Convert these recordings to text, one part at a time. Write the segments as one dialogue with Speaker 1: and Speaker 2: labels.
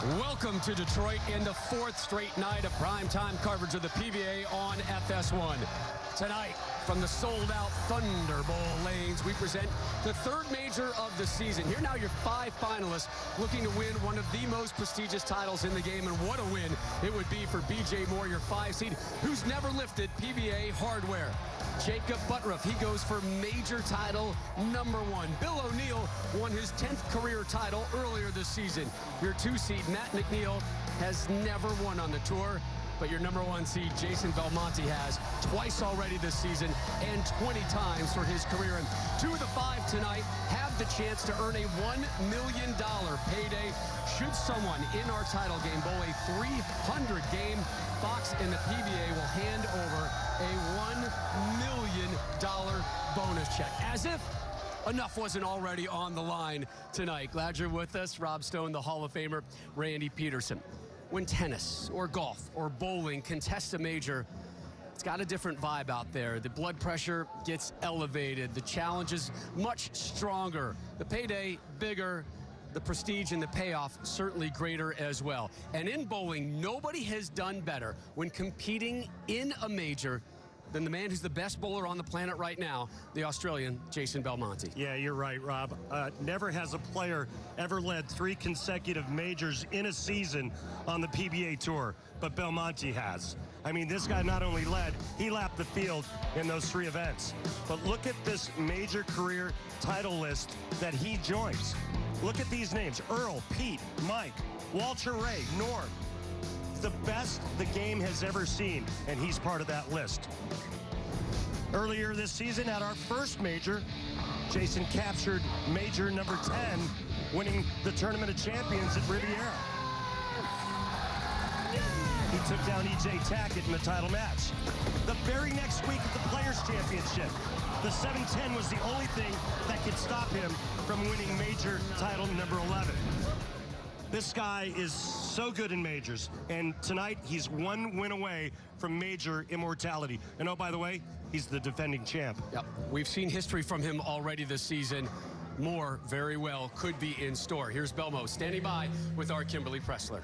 Speaker 1: Welcome to Detroit in the fourth straight night of primetime coverage of the PBA on FS1. Tonight, from the sold-out Thunder Bowl lanes, we present the third major of the season. Here now your five finalists looking to win one of the most prestigious titles in the game, and what a win it would be for B.J. Moore, your 5 seed, who's never lifted PBA hardware. Jacob Butturff, he goes for major title number 1. Bill O'Neill won his 10th career title earlier this season. Your 2 seed, Matt McNeil, has never won on the tour, but your number 1 seed, Jason Belmonte, has twice already this season and 20 times for his career. And 2 of the 5 tonight have the chance to earn a $1 million payday should someone in our title game bowl a 300 game. Fox and the PBA will hand over a $1 million bonus check, as if enough wasn't already on the line tonight. Glad you're with us. Rob Stone, the Hall of Famer, Randy Peterson. When tennis or golf or bowling contests a major, it's got a different vibe out there. The blood pressure gets elevated. The challenge is much stronger. The payday bigger. The prestige and the payoff certainly greater as well. And in bowling, nobody has done better when competing in a major than the man who's the best bowler on the planet right now, the Australian Jason Belmonte.
Speaker 2: Yeah, you're right, Rob. Never has a player ever led 3 consecutive majors in a season on the PBA Tour, but Belmonte has. I mean, this guy not only led, he lapped the field in those 3 events. But look at this major career title list that he joins. Look at these names: Earl, Pete, Mike, Walter Ray, Norm. The best the game has ever seen, and he's part of that list. Earlier this season at our first major, Jason captured major number 10, winning the Tournament of Champions at Riviera. He took down E.J. Tackett in the title match. The very next week at the Players' Championship, the 710 was the only thing that could stop him from winning major title number 11. This guy is so good in majors, and tonight he's 1 win away from major immortality. And oh, by the way, he's the defending champ.
Speaker 1: Yep, we've seen history from him already this season. More very well could be in store. Here's Belmo standing by with our Kimberly Pressler.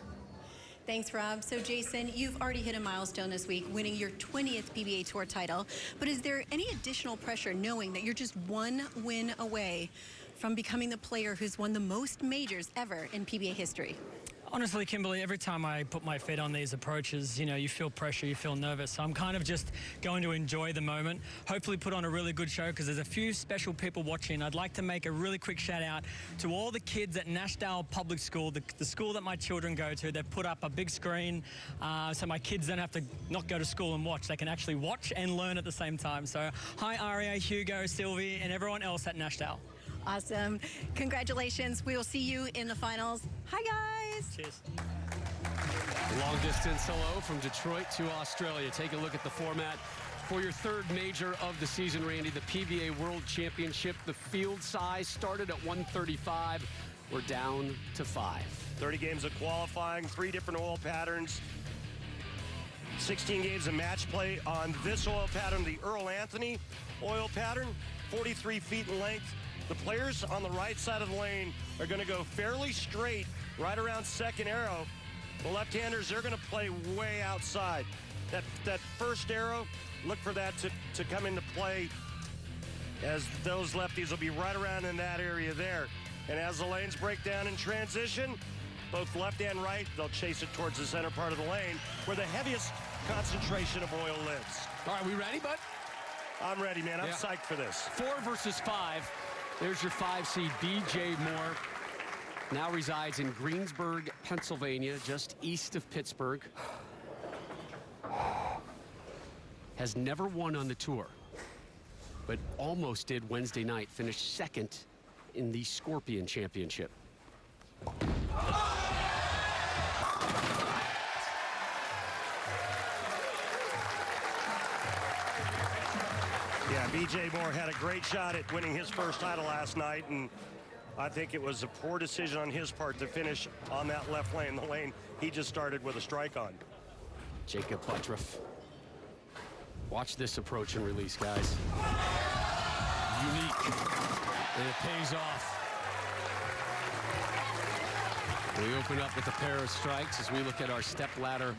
Speaker 3: Thanks, Rob. So, Jason, you've already hit a milestone this week, winning your 20th PBA Tour title. But is there any additional pressure knowing that you're just 1 win away from becoming the player who's won the most majors ever in PBA history?
Speaker 4: Honestly, Kimberly, every time I put my feet on these approaches, you know, you feel pressure, you feel nervous. So I'm kind of just going to enjoy the moment, hopefully put on a really good show, because there's a few special people watching. I'd like to make a really quick shout out to all the kids at Nashdale Public School, the school that my children go to. They've put up a big screen so my kids don't have to not go to school and watch. They can actually watch and learn at the same time. So hi, Aria, Hugo, Sylvie, and everyone else at Nashdale.
Speaker 3: Awesome. Congratulations. We will see you in the finals. Hi, guys.
Speaker 4: Cheers.
Speaker 1: Long distance hello from Detroit to Australia. Take a look at the format for your third major of the season, Randy, the PBA World Championship. The field size started at 135. We're down to 5.
Speaker 2: 30 games of qualifying, 3 different oil patterns, 16 games of match play on this oil pattern, the Earl Anthony oil pattern, 43 feet in length. The players on the right side of the lane are going to go fairly straight right around second arrow. The left-handers, they're going to play way outside. That first arrow, look for that to come into play, as those lefties will be right around in that area there. And as the lanes break down in transition, both left and right, they'll chase it towards the center part of the lane where the heaviest concentration of oil lives.
Speaker 1: All right, we ready, bud?
Speaker 2: I'm ready, man. I'm psyched for this.
Speaker 1: 4 versus 5. There's your 5 seed, B.J. Moore. Now resides in Greensburg, Pennsylvania, just east of Pittsburgh. Has never won on the tour, but almost did Wednesday night. Finished 2nd in the Scorpion Championship.
Speaker 2: Yeah, B.J. Moore had a great shot at winning his first title last night, and I think it was a poor decision on his part to finish on that left lane, the lane he just started with a strike on.
Speaker 1: Jacob Butturff. Watch this approach and release, guys. Unique, and it pays off. We open up with a pair of strikes as we look at our stepladder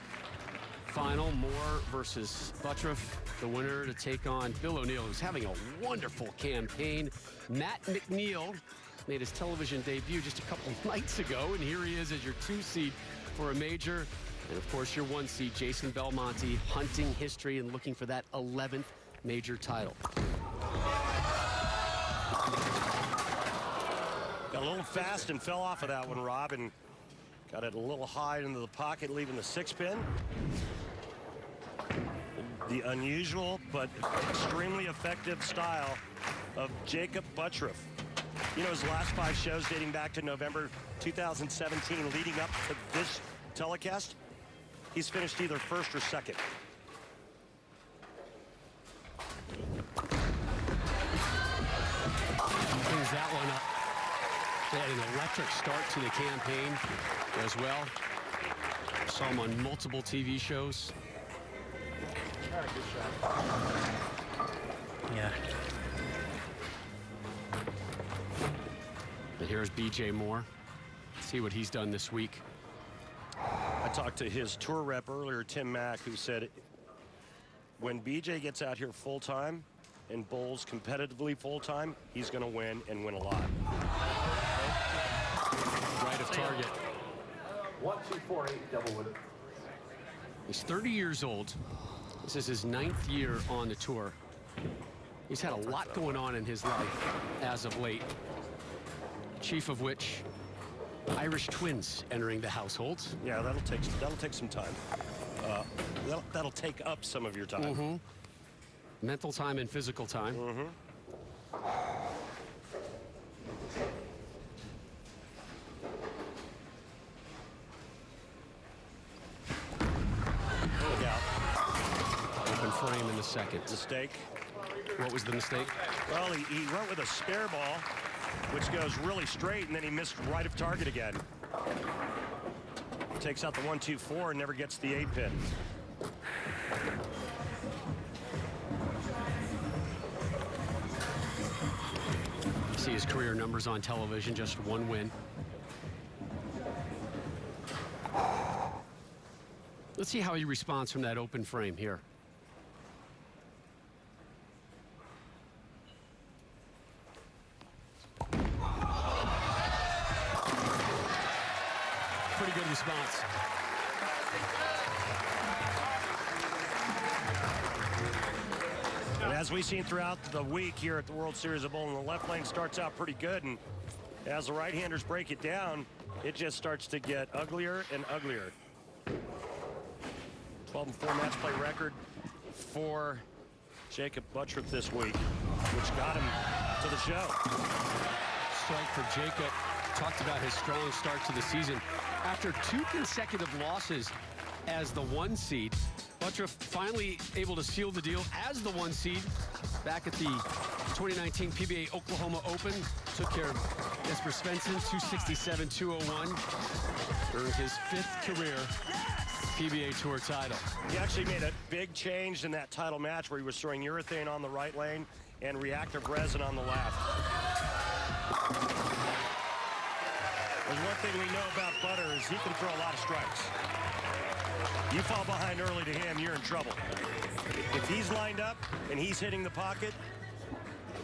Speaker 1: final. Moore versus Butturff, the winner to take on Bill O'Neill, who's having a wonderful campaign. Matt McNeil made his television debut just a couple nights ago, and here he is as your 2 seed for a major. And of course, your 1 seed, Jason Belmonte, hunting history and looking for that 11th major title.
Speaker 2: Got a little fast and fell off of that one, Rob, and got it a little high into the pocket, leaving the 6-pin. The unusual but extremely effective style of Jacob Butturff. You know, his last 5 shows dating back to November 2017, leading up to this telecast, he's finished either first or second.
Speaker 1: Brings that one up. They had an electric start to the campaign as well. Saw him on multiple TV shows.
Speaker 2: Good shot.
Speaker 4: Yeah.
Speaker 1: And here's BJ Moore. See what he's done this week.
Speaker 2: I talked to his tour rep earlier, Tim Mack, who said when BJ gets out here full-time and bowls competitively full-time, he's going to win and win a lot.
Speaker 1: Right of target.
Speaker 5: 1248 double with it.
Speaker 1: He's 30 years old. This is his 9th year on the tour. He's had a lot going on in his life as of late. Chief of which, Irish twins entering the household.
Speaker 2: Yeah, that'll take some time. That'll take up some of your time.
Speaker 1: Mm-hmm. Mental time and physical time.
Speaker 2: Mm-hmm. Look out.
Speaker 1: Open frame in the second.
Speaker 2: Mistake.
Speaker 1: What was the mistake?
Speaker 2: Well, he went with a spare ball, which goes really straight, and then he missed right of target again. Takes out the 1-2-4 and never gets the 8-pin.
Speaker 1: See his career numbers on television, just 1 win. Let's see how he responds from that open frame here. Pretty good response.
Speaker 2: And as we've seen throughout the week here at the World Series of Bowling, the left lane starts out pretty good, and as the right-handers break it down, it just starts to get uglier and uglier. 12-4 match play record for Jacob Butturff this week, which got him to the show.
Speaker 1: Strike for Jacob. Talked about his strong start to the season. After 2 consecutive losses as the 1 seed, Butturff finally able to seal the deal as the 1 seed back at the 2019 PBA Oklahoma Open. Took care of Jesper Svensson, 267-201. Earned his 5th career PBA Tour title.
Speaker 2: He actually made a big change in that title match where he was throwing urethane on the right lane and reactive resin on the left. There's one thing we know about Butter is he can throw a lot of strikes. You fall behind early to him, you're in trouble. If he's lined up and he's hitting the pocket,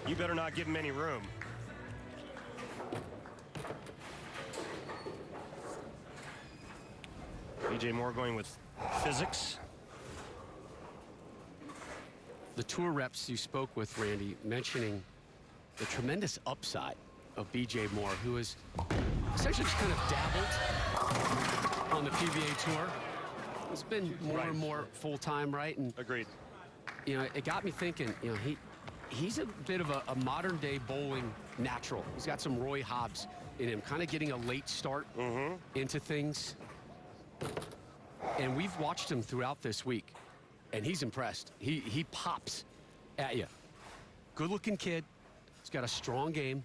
Speaker 2: you better not give him any room. BJ Moore going with physics.
Speaker 1: The tour reps you spoke with, Randy, mentioning the tremendous upside of BJ Moore, who has essentially just kind of dabbled on the PBA Tour. It's been more and more full-time, right? And
Speaker 2: Agreed.
Speaker 1: you know, it got me thinking, you know, he's a bit of a modern-day bowling natural. He's got some Roy Hobbs in him, kind of getting a late start into things. And we've watched him throughout this week, and he's impressed. He pops at you. Good-looking kid. He's got a strong game.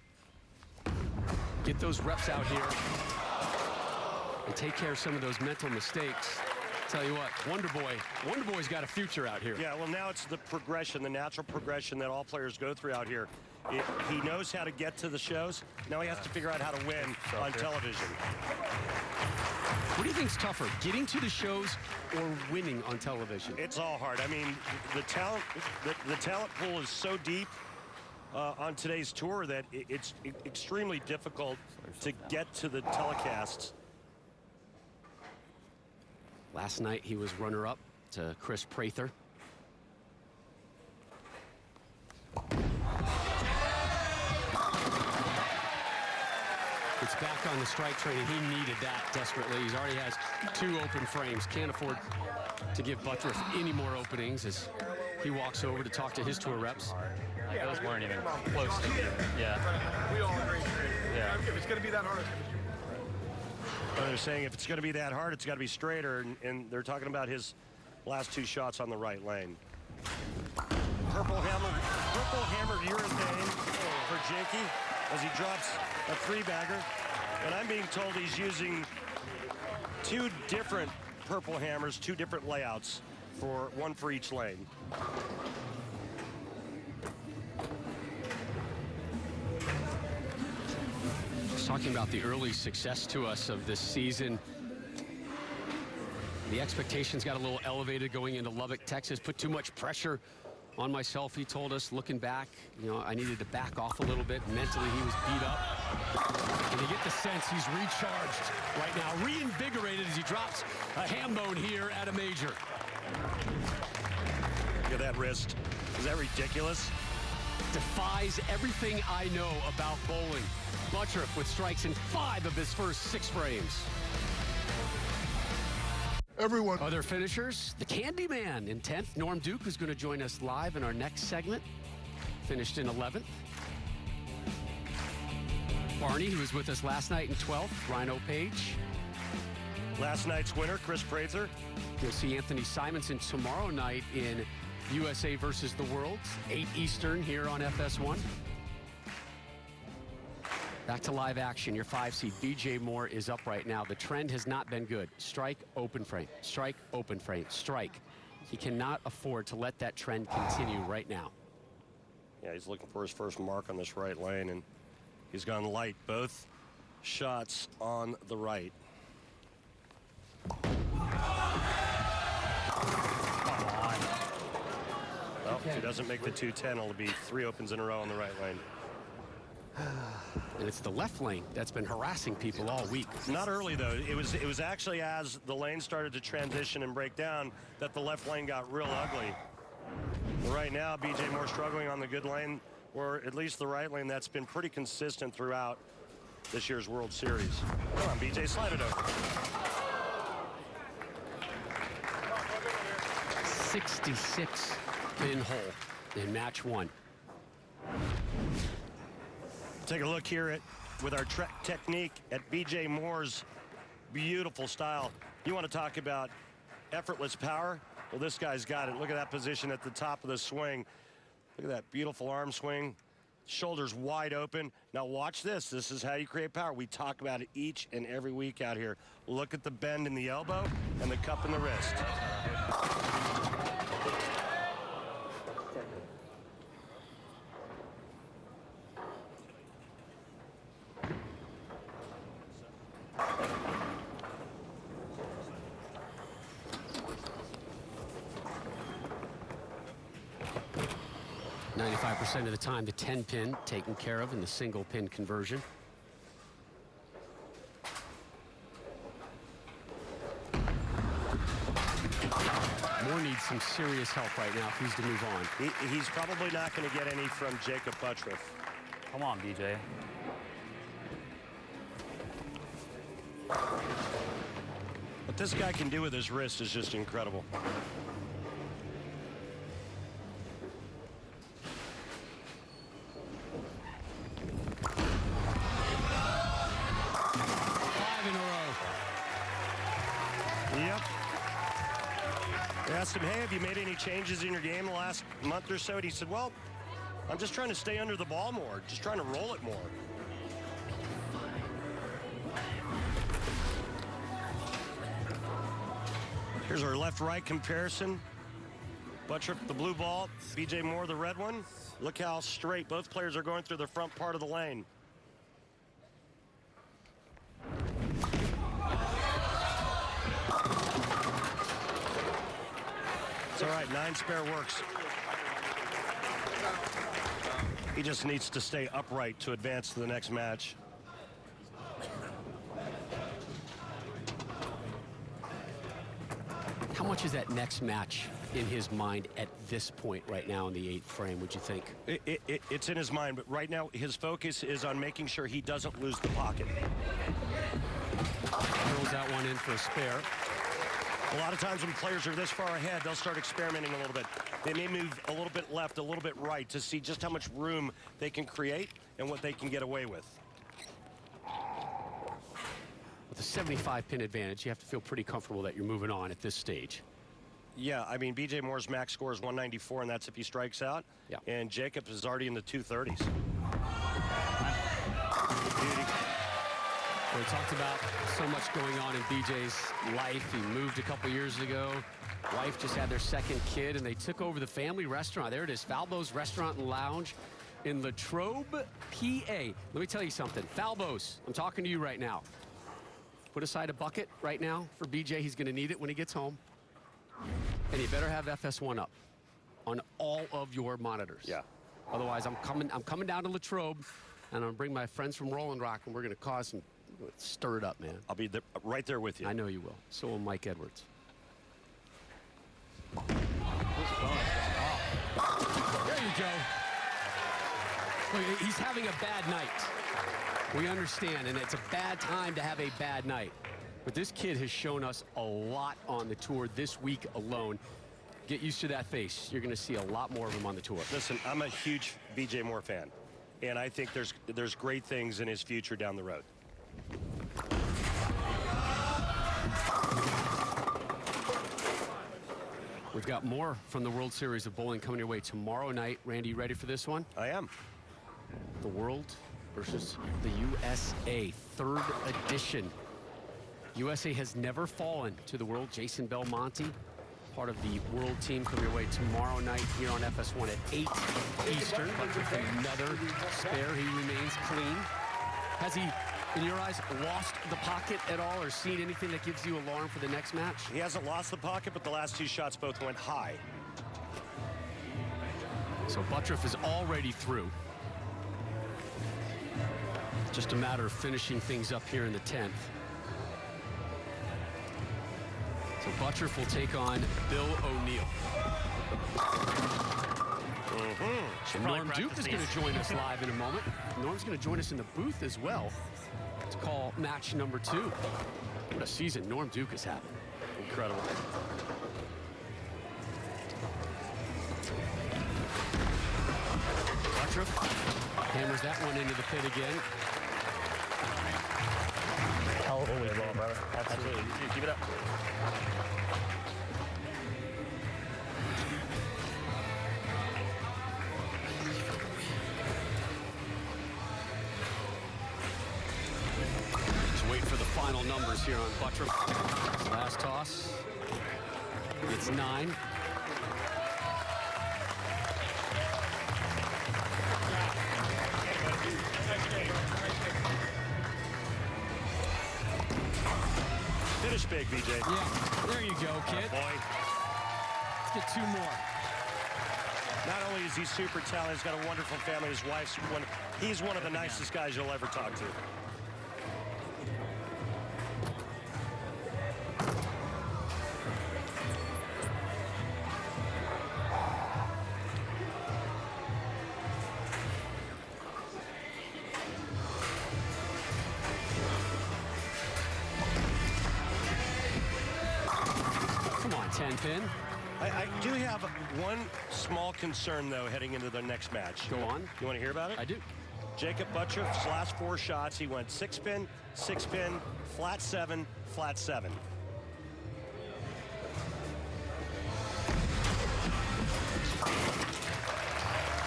Speaker 1: Get those reps out here and take care of some of those mental mistakes. Tell you what, Wonder Boy's got a future out here.
Speaker 2: Yeah, well, now it's the progression, the natural progression that all players go through out here. He knows how to get to the shows. Now he has to figure out how to win on television.
Speaker 1: What do you think's tougher, getting to the shows or winning on television?
Speaker 2: It's all hard. I mean, the talent pool is so deep on today's tour that it's extremely difficult to get to the telecasts.
Speaker 1: Last night he was runner-up to Chris Prather. It's back on the strike train, and he needed that desperately. He already has 2 open frames. Can't afford to give Butturff any more openings as he walks over to talk to his tour reps.
Speaker 6: Those weren't even close to me. Yeah.
Speaker 5: We all agree.
Speaker 6: Yeah.
Speaker 5: If it's going to be that hard, it's going to be straight.
Speaker 2: Well, they're saying if it's going to be that hard, it's got to be straighter, and they're talking about his last 2 shots on the right lane. Purple hammered urethane for Jakey as he drops a 3-bagger. And I'm being told he's using 2 different purple hammers, 2 different layouts, for 1 for each lane.
Speaker 1: Just talking about the early success to us of this season. The expectations got a little elevated going into Lubbock, Texas. Put too much pressure on myself, he told us. Looking back, you know, I needed to back off a little bit. Mentally, he was beat up. And you get the sense he's recharged right now, reinvigorated as he drops a ham bone here at a major.
Speaker 2: Look at that wrist. Is that ridiculous?
Speaker 1: Defies everything I know about bowling. Butturff with strikes in 5 of his first 6 frames.
Speaker 7: Everyone.
Speaker 1: Other finishers, the Candyman in 10th. Norm Duke, who's going to join us live in our next segment, finished in 11th. Barney, who was with us last night in 12th. Rhino Page.
Speaker 2: Last night's winner, Chris Prather.
Speaker 1: You'll see Anthony Simonson tomorrow night in USA versus the World, 8 Eastern here on FS1. Back to live action. Your 5 seed, BJ Moore, is up right now. The trend has not been good. Strike, open frame. Strike, open frame. Strike. He cannot afford to let that trend continue right now.
Speaker 2: Yeah, he's looking for his first mark on this right lane, and he's gone light. Both shots on the right. Well, if he doesn't make the 210, it'll be 3 opens in a row on the right lane.
Speaker 1: And it's the left lane that's been harassing people all week.
Speaker 2: Not early, though. It was actually as the lane started to transition and break down that the left lane got real ugly. Right now, BJ Moore struggling on the good lane, or at least the right lane that's been pretty consistent throughout this year's World Series. Come on, BJ, slide it over.
Speaker 1: 66 pin hole in match 1.
Speaker 2: Take a look here with our technique at BJ Moore's beautiful style. You want to talk about effortless power? Well, this guy's got it. Look at that position at the top of the swing. Look at that beautiful arm swing. Shoulders wide open. Now watch this. This is how you create power. We talk about it each and every week out here. Look at the bend in the elbow and the cup in the wrist.
Speaker 1: 95% of the time, the 10 pin taken care of in the single pin conversion. Moore needs some serious help right now if he's to move on.
Speaker 2: He's probably not going to get any from Jacob Butturff.
Speaker 6: Come on, BJ.
Speaker 2: What this guy can do with his wrist is just incredible. Yep. They asked him, hey, have you made any changes in your game the last month or so? And he said, well, I'm just trying to stay under the ball more, just trying to roll it more. Here's our left-right comparison. Butturff, the blue ball, BJ Moore, the red one. Look how straight both players are going through the front part of the lane. It's all right. 9 spare works. He just needs to stay upright to advance to the next match.
Speaker 1: How much is that next match in his mind at this point right now in the 8th frame, would you think?
Speaker 2: It's in his mind, but right now his focus is on making sure he doesn't lose the pocket.
Speaker 1: Throws that one in for a spare.
Speaker 2: A lot of times when players are this far ahead, they'll start experimenting a little bit. They may move a little bit left, a little bit right to see just how much room they can create and what they can get away with.
Speaker 1: With a 75-pin advantage, you have to feel pretty comfortable that you're moving on at this stage.
Speaker 2: Yeah, I mean, B.J. Moore's max score is 194, and that's if he strikes out.
Speaker 1: Yeah.
Speaker 2: And Jacob is already in the 230s. Beauty.
Speaker 1: We talked about so much going on in BJ's life. He moved a couple years ago. Wife just had their 2nd kid, and they took over the family restaurant. There it is, Falbo's Restaurant and Lounge in Latrobe, PA. Let me tell you something. Falbo's, I'm talking to you right now. Put aside a bucket right now for BJ. He's going to need it when he gets home. And you better have FS1 up on all of your monitors.
Speaker 2: Yeah.
Speaker 1: Otherwise, I'm coming down to Latrobe, and I'm going to bring my friends from Rolling Rock, and we're going to cause some stir it up, man.
Speaker 2: I'll be right there with you.
Speaker 1: I know you will. So will Mike Edwards. There you go. Look, he's having a bad night. We understand, and it's a bad time to have a bad night. But this kid has shown us a lot on the tour this week alone. Get used to that face. You're going to see a lot more of him on the tour.
Speaker 2: Listen, I'm a huge B.J. Moore fan, and I think there's great things in his future down the road.
Speaker 1: We've got more from the World Series of Bowling coming your way tomorrow night. Randy, you ready for this one?
Speaker 2: I am.
Speaker 1: The World versus the USA, 3rd edition. USA has never fallen to the World. Jason Belmonte, part of the World team, coming your way tomorrow night here on FS1 at 8 Eastern. But with another spare, he remains clean. Has he, in your eyes, lost the pocket at all or seen anything that gives you alarm for the next match?
Speaker 2: He hasn't lost the pocket, but the last 2 shots both went high.
Speaker 1: So Butturff is already through. Just a matter of finishing things up here in the 10th. So Butturff will take on Bill O'Neill. And Norm Duke is going to join us live in a moment. Norm's going to join us in the booth as well to call match number 2. What a season Norm Duke has had.
Speaker 2: Incredible.
Speaker 1: Butturff hammers that one into the pit again.
Speaker 6: Hell of a way ball, brother. Absolutely. Keep it up.
Speaker 1: Just wait for the final numbers here on Butturff. Last toss. It's 9.
Speaker 2: Finish big, BJ.
Speaker 1: Yeah, there you go, kid.
Speaker 2: Oh, boy.
Speaker 1: Let's get 2 more.
Speaker 2: Not only is he super talented, he's got a wonderful family. His wife's he's one of the nicest guys you'll ever talk to.
Speaker 1: Come on, 10 pin.
Speaker 2: I do have one small concern, though, heading into the next match.
Speaker 1: Go on.
Speaker 2: You want to hear about it?
Speaker 1: I do.
Speaker 2: Jacob Butturff's last 4 shots, he went 6-pin, 6-pin, flat 7, flat 7.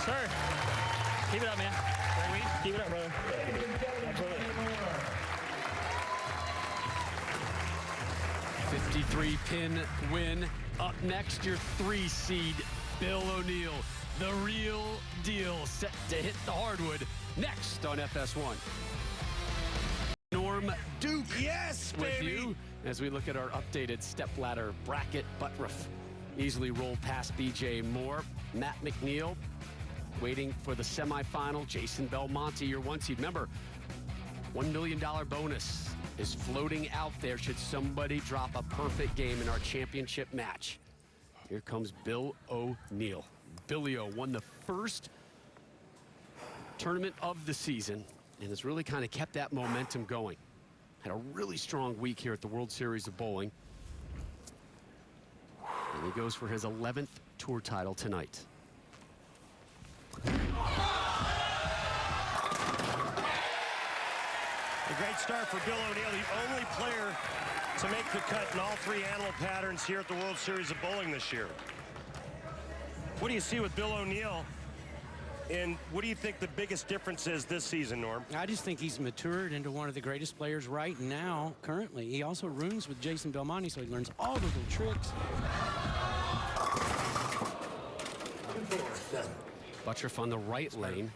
Speaker 6: Sir, keep it up, man. Keep it up, brother. Absolutely.
Speaker 1: 53-pin win. Up next, your 3 seed, Bill O'Neill. The real deal, set to hit the hardwood next on FS1. Norm Duke,
Speaker 2: Yes,
Speaker 1: with
Speaker 2: baby!
Speaker 1: you as we look at our updated stepladder bracket. Butturff Easily rolled past B.J. Moore. Matt McNeil waiting for the semifinal. Jason Belmonte, your one seed. Remember, $1 million bonus is floating out there should somebody drop a perfect game in our championship match. Here comes Bill O'Neill. Billy O won the first tournament of the season and has really kind of kept that momentum going. Had a really strong week here at the World Series of Bowling. And he goes for his 11th tour title tonight.
Speaker 2: A great start for Bill O'Neill, the only player to make the cut in all three animal patterns here at the World Series of Bowling this year. What do you see with Bill O'Neill, and what do you think the biggest difference is this season, Norm?
Speaker 7: I just think he's matured into one of the greatest players right now, currently. He also rooms with Jason Belmonte, so he learns all the little tricks.
Speaker 1: Butturff on the right lane.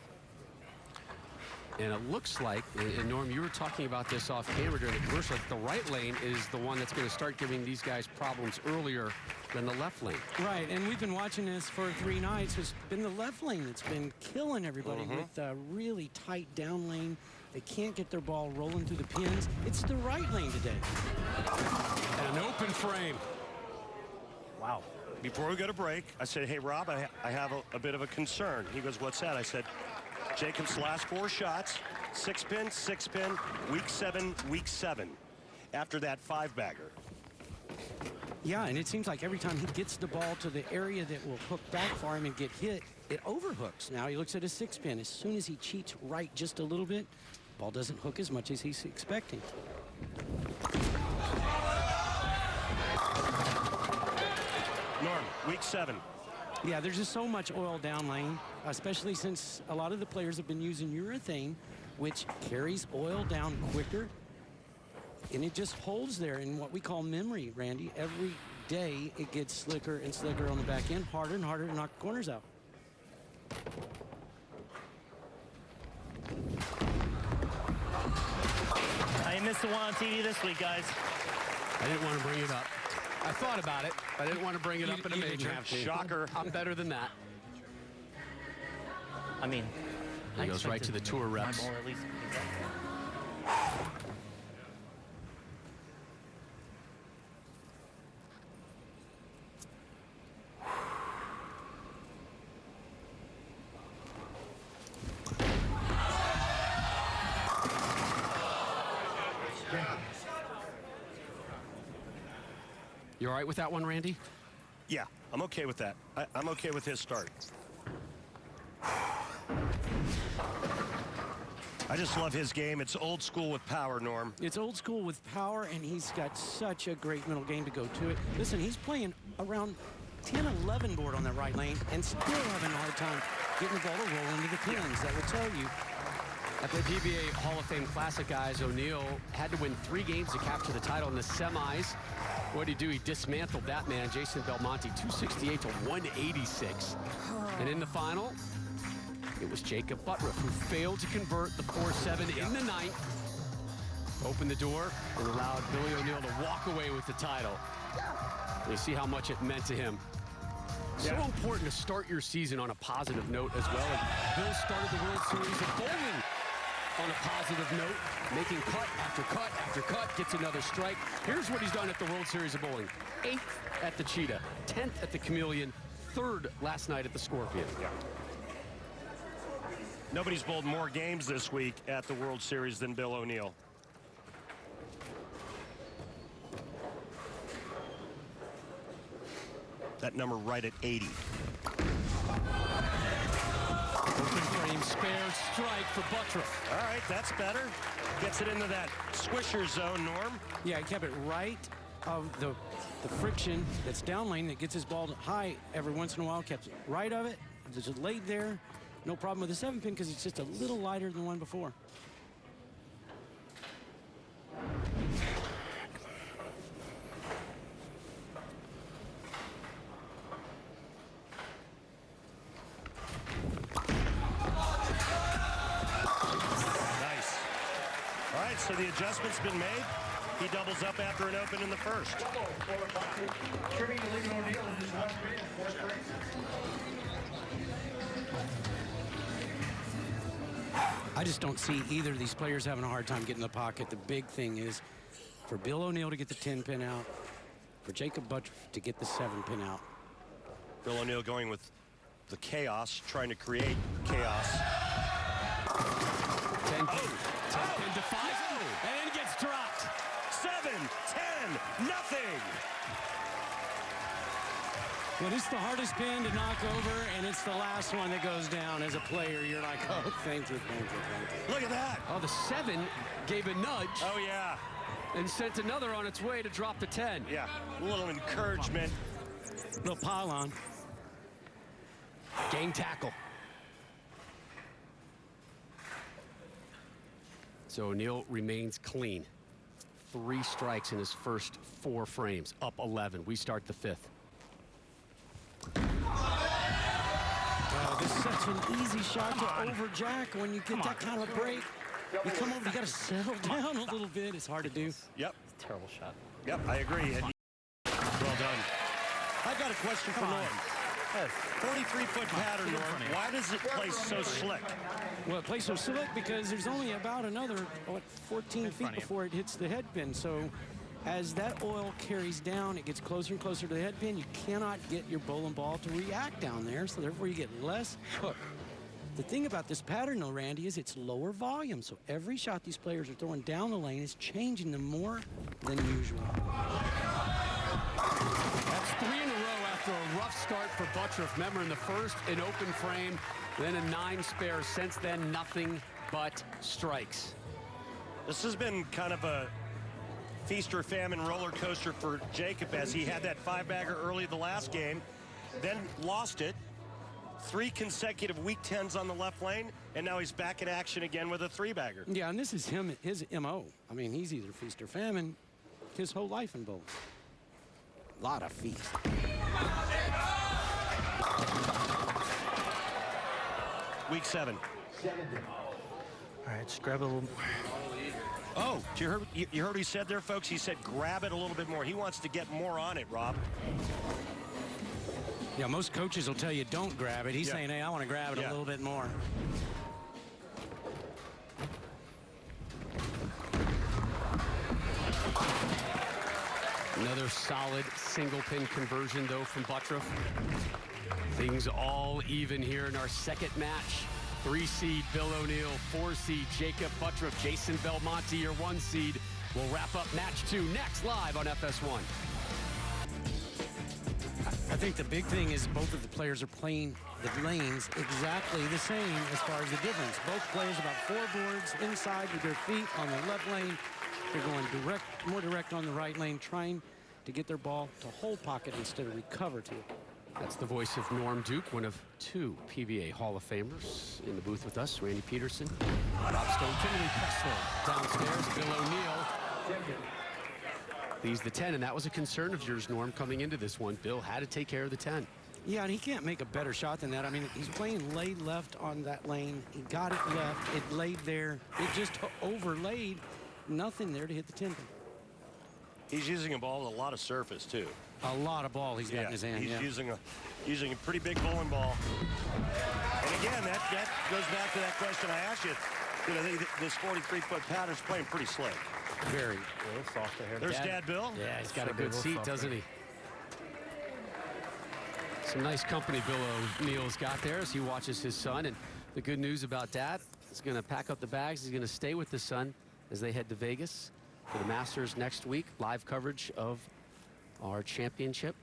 Speaker 1: And it looks like, and Norm, you were talking about this off camera during the commercial, the right lane is the one that's going to start giving these guys problems earlier than the left lane.
Speaker 7: Right, and we've been watching this for 3 nights. It's been the left lane that's been killing everybody with a really tight down lane. They can't get their ball rolling through the pins. It's the right lane today.
Speaker 1: And an open frame.
Speaker 2: Wow. Before we go to break, I said, hey, Rob, I have a bit of a concern. He goes, what's that? I said, Jacob's last 4 shots, 6-pin, 6-pin, week 7, week 7. After that 5-bagger.
Speaker 7: Yeah, and it seems like every time he gets the ball to the area that will hook back for him and get hit, it overhooks. Now he looks at a 6-pin. As soon as he cheats right just a little bit, ball doesn't hook as much as he's expecting.
Speaker 2: Norm, week 7.
Speaker 7: Yeah, there's just so much oil down lane, especially since a lot of the players have been using urethane, which carries oil down quicker. And it just holds there in what we call memory, Randy. Every day it gets slicker and slicker on the back end, harder and harder to knock the corners out.
Speaker 6: I missed the one on TV this week, guys.
Speaker 1: I didn't want to bring it up. I thought about it, but I didn't want to bring it up in a major.
Speaker 2: Shocker.
Speaker 1: I'm better than that.
Speaker 6: I mean,
Speaker 1: He goes right to the tour reps.
Speaker 6: My ball at least.
Speaker 1: You all right with that one, Randy?
Speaker 2: Yeah, I'm okay with that. I'm okay with his start. I just love his game. It's old school with power, Norm.
Speaker 7: It's old school with power, and he's got such a great middle game to go to it. Listen, he's playing around 10-11 board on that right lane and still having a hard time getting the ball to roll into the pins. That would tell you.
Speaker 1: At the PBA Hall of Fame Classic, guys, O'Neill had to win 3 games to capture the title in the semis. What did he do? He dismantled that man, Jason Belmonte, 268 to 186. And in the final, it was Jacob Butturff who failed to convert the 4-7 in the 9th. Opened the door and allowed Billy O'Neill to walk away with the title. You see how much it meant to him. So important to start your season on a positive note as well. And Bill started the World Series of Bowling on a positive note, making cut after cut after cut, gets another strike. Here's what he's done at the World Series of Bowling. 8th at the Cheetah, 10th at the Chameleon, 3rd last night at the Scorpion.
Speaker 2: Yeah. Nobody's bowled more games this week at the World Series than Bill O'Neill. That number right at 80.
Speaker 1: Open frame spare strike for Butturff.
Speaker 2: All right, that's better. Gets it into that swisher zone, Norm.
Speaker 7: Yeah, he kept it right of the friction that's down lane that gets his ball high every once in a while. Kept it right of it. Just laid there. No problem with the 7-pin because it's just a little lighter than the one before.
Speaker 2: Nice. All right, so the adjustment's been made. he doubles up after an open in the first.
Speaker 7: I just don't see either of these players having a hard time getting in the pocket. The big thing is for Bill O'Neill to get the 10-pin out, for Jacob Butturff to get the 7-pin out.
Speaker 2: Bill O'Neill going with the chaos, trying to create chaos.
Speaker 1: 10-pin defies him, and then gets dropped.
Speaker 2: 7, 10, nothing.
Speaker 7: Well, it's the hardest pin to knock over, and it's the last one that goes down. As a player, you're like, oh, thank you, thank you, thank you.
Speaker 2: Look at that.
Speaker 1: Oh, the 7 gave a nudge.
Speaker 2: Oh, yeah.
Speaker 1: And sent another on its way to drop the 10.
Speaker 2: Yeah, a little encouragement.
Speaker 7: Little pylon.
Speaker 1: Game tackle. So O'Neill remains clean. 3 strikes in his first 4 frames, up 11. We start the 5th.
Speaker 7: Oh, this is such an easy shot to overjack when you get that kind of break. You come over, you got to settle down a little bit. It's hard to do.
Speaker 2: Yep.
Speaker 6: Terrible shot.
Speaker 2: Yep, I agree. And well done. I've got a question for Norm. 43-foot pattern, Norm. Why does it play so slick?
Speaker 7: Well, it plays so slick because there's only about another, 14 feet before it hits the head pin. So as that oil carries down, it gets closer and closer to the head pin. You cannot get your bowling ball to react down there, so therefore you get less hook. The thing about this pattern, though, Randy, is it's lower volume. So every shot these players are throwing down the lane is changing them more than usual.
Speaker 1: That's 3 in a row after a rough start for Butturff. Remember, in the first, an open frame, then a 9 spare. Since then, nothing but strikes.
Speaker 2: This has been kind of a feast or famine roller coaster for Jacob, as he had that 5-bagger early the last game, then lost it. 3 consecutive weak 10s on the left lane, and now he's back in action again with a 3-bagger.
Speaker 7: Yeah, and this is his MO. I mean, he's either feast or famine his whole life in bowling. A lot of feast.
Speaker 2: Week 7.
Speaker 6: All right, just grab a little.
Speaker 2: Oh, you heard what he said there, folks? He said grab it a little bit more. He wants to get more on it, Rob.
Speaker 7: Yeah, most coaches will tell you don't grab it. He's saying, hey, I want to grab it a little bit more.
Speaker 1: Another solid single-pin conversion, though, from Butturff. Things all even here in our second match. 3-seed Bill O'Neill, 4-seed Jacob Butturff, Jason Belmonte, your 1-seed. We'll wrap up match 2 next, live on FS1.
Speaker 7: I think the big thing is both of the players are playing the lanes exactly the same as far as the difference. Both players about 4 boards inside with their feet on the left lane. They're going more direct on the right lane, trying to get their ball to hold pocket instead of recover to it.
Speaker 1: That's the voice of Norm Duke, one of 2 PBA Hall of Famers in the booth with us. Randy Peterson, Rob Stone, Kimberly Pressler downstairs, Bill O'Neill. Leads the 10, and that was a concern of yours, Norm, coming into this one. Bill had to take care of the 10.
Speaker 7: Yeah, and he can't make a better shot than that. I mean, he's playing laid left on that lane. He got it left. It laid there. It just overlaid. Nothing there to hit the 10 pin.
Speaker 2: He's using a ball with a lot of surface, too.
Speaker 7: A lot of ball he's got in his hand.
Speaker 2: He's using a pretty big bowling ball. And again, that goes back to that question I asked you. You know, this 43-foot pattern's playing pretty slick.
Speaker 7: Very.
Speaker 2: There's Dad Bill.
Speaker 1: Yeah, he's got a good seat, doesn't he? Some nice company Bill O'Neill's got there as he watches his son. And the good news about Dad, he's going to pack up the bags. He's going to stay with his son as they head to Vegas for the Masters next week. Live coverage of our championship.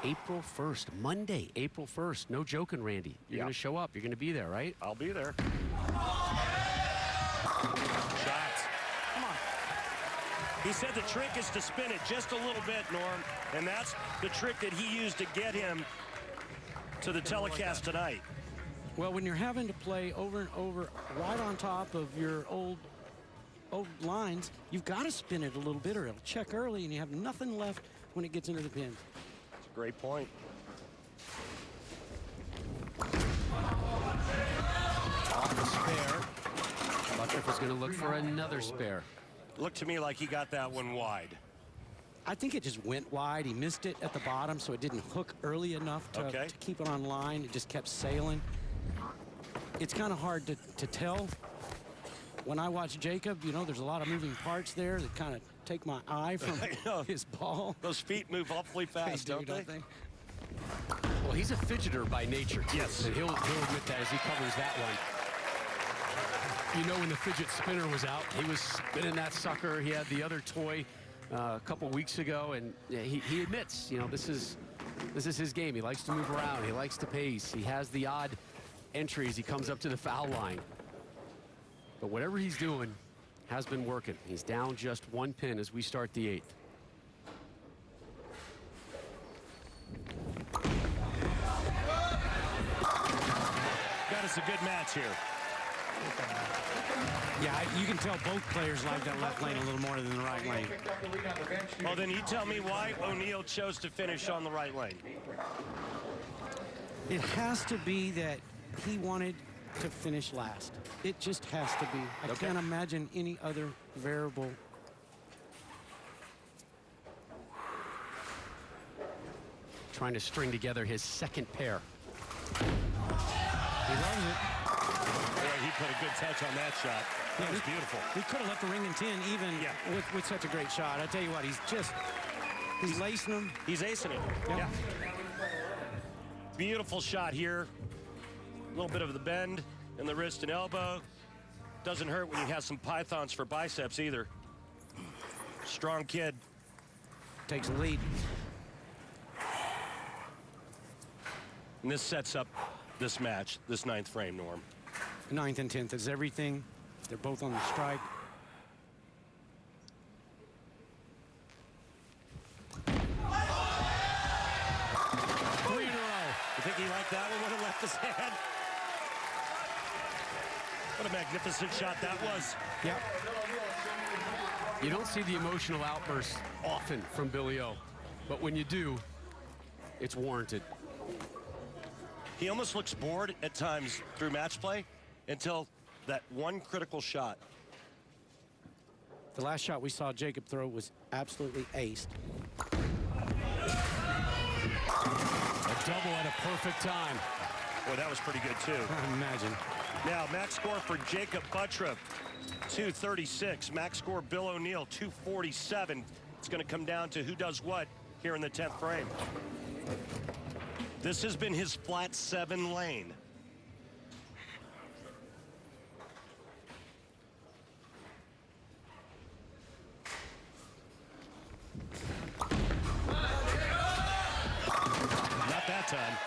Speaker 1: April 1st, Monday, April 1st. No joking, Randy. You're going to show up. You're going to be there, right?
Speaker 2: I'll be there. Shots. Come on. He said the trick is to spin it just a little bit, Norm, and that's the trick that he used to get him to the telecast tonight.
Speaker 7: Well, when you're having to play over and over right on top of your old lines, you've got to spin it a little bit or it'll check early and you have nothing left when it gets into the pin.
Speaker 2: That's a great point.
Speaker 1: Off the spare. Butturff is going to look for another spare.
Speaker 2: Looked to me like he got that one wide.
Speaker 7: I think it just went wide. He missed it at the bottom, so it didn't hook early enough to keep it on line. It just kept sailing. It's kind of hard to tell. When I watch Jacob, you know, there's a lot of moving parts there that kind of take my eye from his ball.
Speaker 2: Those feet move awfully fast, don't they?
Speaker 1: Well, he's a fidgeter by nature, too.
Speaker 2: Yes.
Speaker 1: And he'll admit that as he covers that one. You know, when the fidget spinner was out, he was spinning that sucker. He had the other toy a couple weeks ago, and he admits, you know, this is his game. He likes to move around. He likes to pace. He has the odd entries. He comes up to the foul line. But whatever he's doing has been working. He's down just one pin as we start the 8th.
Speaker 2: Got us a good match here.
Speaker 7: Yeah, you can tell both players like that left lane a little more than the right lane.
Speaker 2: Well, then you tell me why O'Neal chose to finish on the right lane.
Speaker 7: It has to be that he wanted to finish last. It just has to be. I can't imagine any other variable.
Speaker 1: Trying to string together his second pair.
Speaker 7: He loves it.
Speaker 2: Boy, he put a good touch on that shot. That was beautiful.
Speaker 7: He could have left the ring in 10 even with such a great shot. I tell you what, he's lacing them.
Speaker 2: He's acing it.
Speaker 7: Yep.
Speaker 2: Yeah. Beautiful shot here. A little bit of the bend in the wrist and elbow. Doesn't hurt when you have some pythons for biceps either. Strong kid.
Speaker 7: Takes the lead.
Speaker 2: And this sets up this match, this 9th frame, Norm.
Speaker 7: 9th and 10th is everything. They're both on the strike.
Speaker 2: Three in a row. You think he liked that one when it left his hand? What a magnificent shot that was.
Speaker 7: Yep.
Speaker 1: You don't see the emotional outbursts often from Billy O, but when you do, it's warranted.
Speaker 2: He almost looks bored at times through match play until that one critical shot.
Speaker 7: The last shot we saw Jacob throw was absolutely aced.
Speaker 1: A double at a perfect time.
Speaker 2: Boy, that was pretty good, too.
Speaker 7: Imagine.
Speaker 2: Now, max score for Jacob Butturff, 236. Max score Bill O'Neal, 247. It's going to come down to who does what here in the 10th frame. This has been his flat 7 lane. Not that time.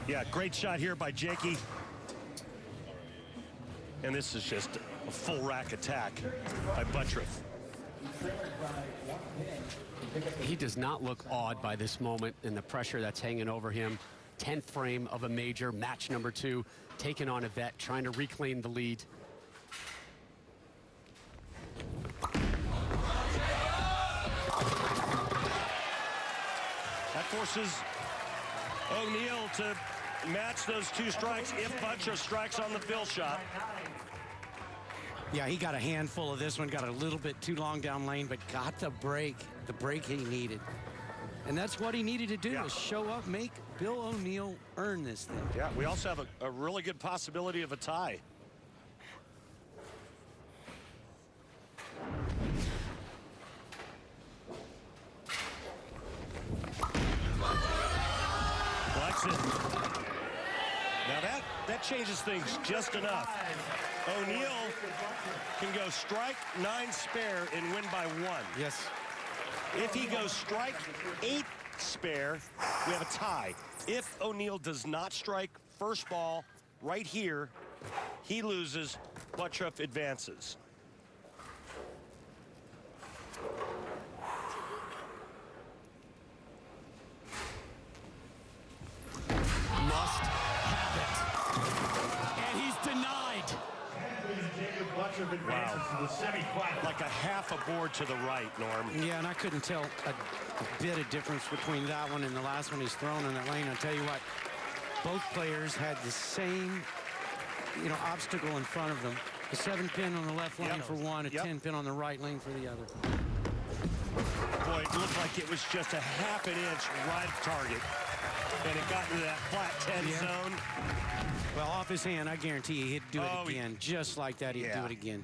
Speaker 2: Yeah, great shot here by Jakey. And this is just a full rack attack by Butturff.
Speaker 1: He does not look awed by this moment and the pressure that's hanging over him. 10th frame of a major, match number 2, taking on a vet, trying to reclaim the lead.
Speaker 2: That forces O'Neal to match those 2 strikes if Butturff strikes on the fill shot.
Speaker 7: Yeah, he got a handful of this one, got a little bit too long down lane, but got the break he needed. And that's what he needed to do, is show up, make Bill O'Neal earn this thing.
Speaker 2: Yeah, we also have a really good possibility of a tie. Likes it. Now that changes things just enough. O'Neal can go strike 9 spare and win by 1.
Speaker 7: Yes.
Speaker 2: If he goes strike 8 spare, we have a tie. If O'Neal does not strike first ball right here, he loses. Butturff advances.
Speaker 1: Must have it. And he's denied.
Speaker 5: Butturff advances to the semifinals.
Speaker 2: Like a half a board to the right, Norm.
Speaker 7: Yeah, and I couldn't tell a bit of difference between that one and the last one he's thrown in that lane. I'll tell you what, both players had the same, obstacle in front of them. A 7-pin on the left lane for one, a 10-pin on the right lane for the other.
Speaker 2: Boy, it looked like it was just a half an inch right of target. And it got into that flat 10 zone.
Speaker 7: Well, off his hand, I guarantee you he'd do it again. Just like that, he'd do it again.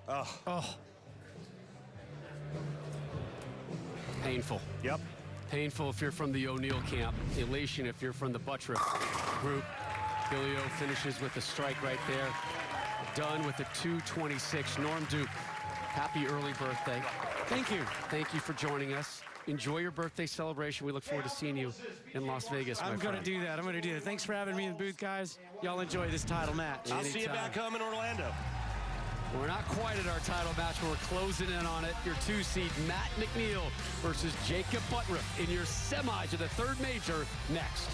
Speaker 2: Oh.
Speaker 1: Painful.
Speaker 2: Yep.
Speaker 1: Painful if you're from the O'Neal camp. Elation if you're from the Butturff group. Billy O finishes with a strike right there. Done with a 226. Norm Duke, happy early birthday.
Speaker 7: Thank you.
Speaker 1: Thank you for joining us. Enjoy your birthday celebration. We look forward to seeing you in Las Vegas,
Speaker 7: I'm going to do that. I'm going to do that. Thanks for having me in the booth, guys. Y'all enjoy this title match.
Speaker 2: I'll see you back home in Orlando.
Speaker 1: We're not quite at our title match, but we're closing in on it. Your 2-seed, Matt McNeil versus Jacob Butturff in your semi to the third major next.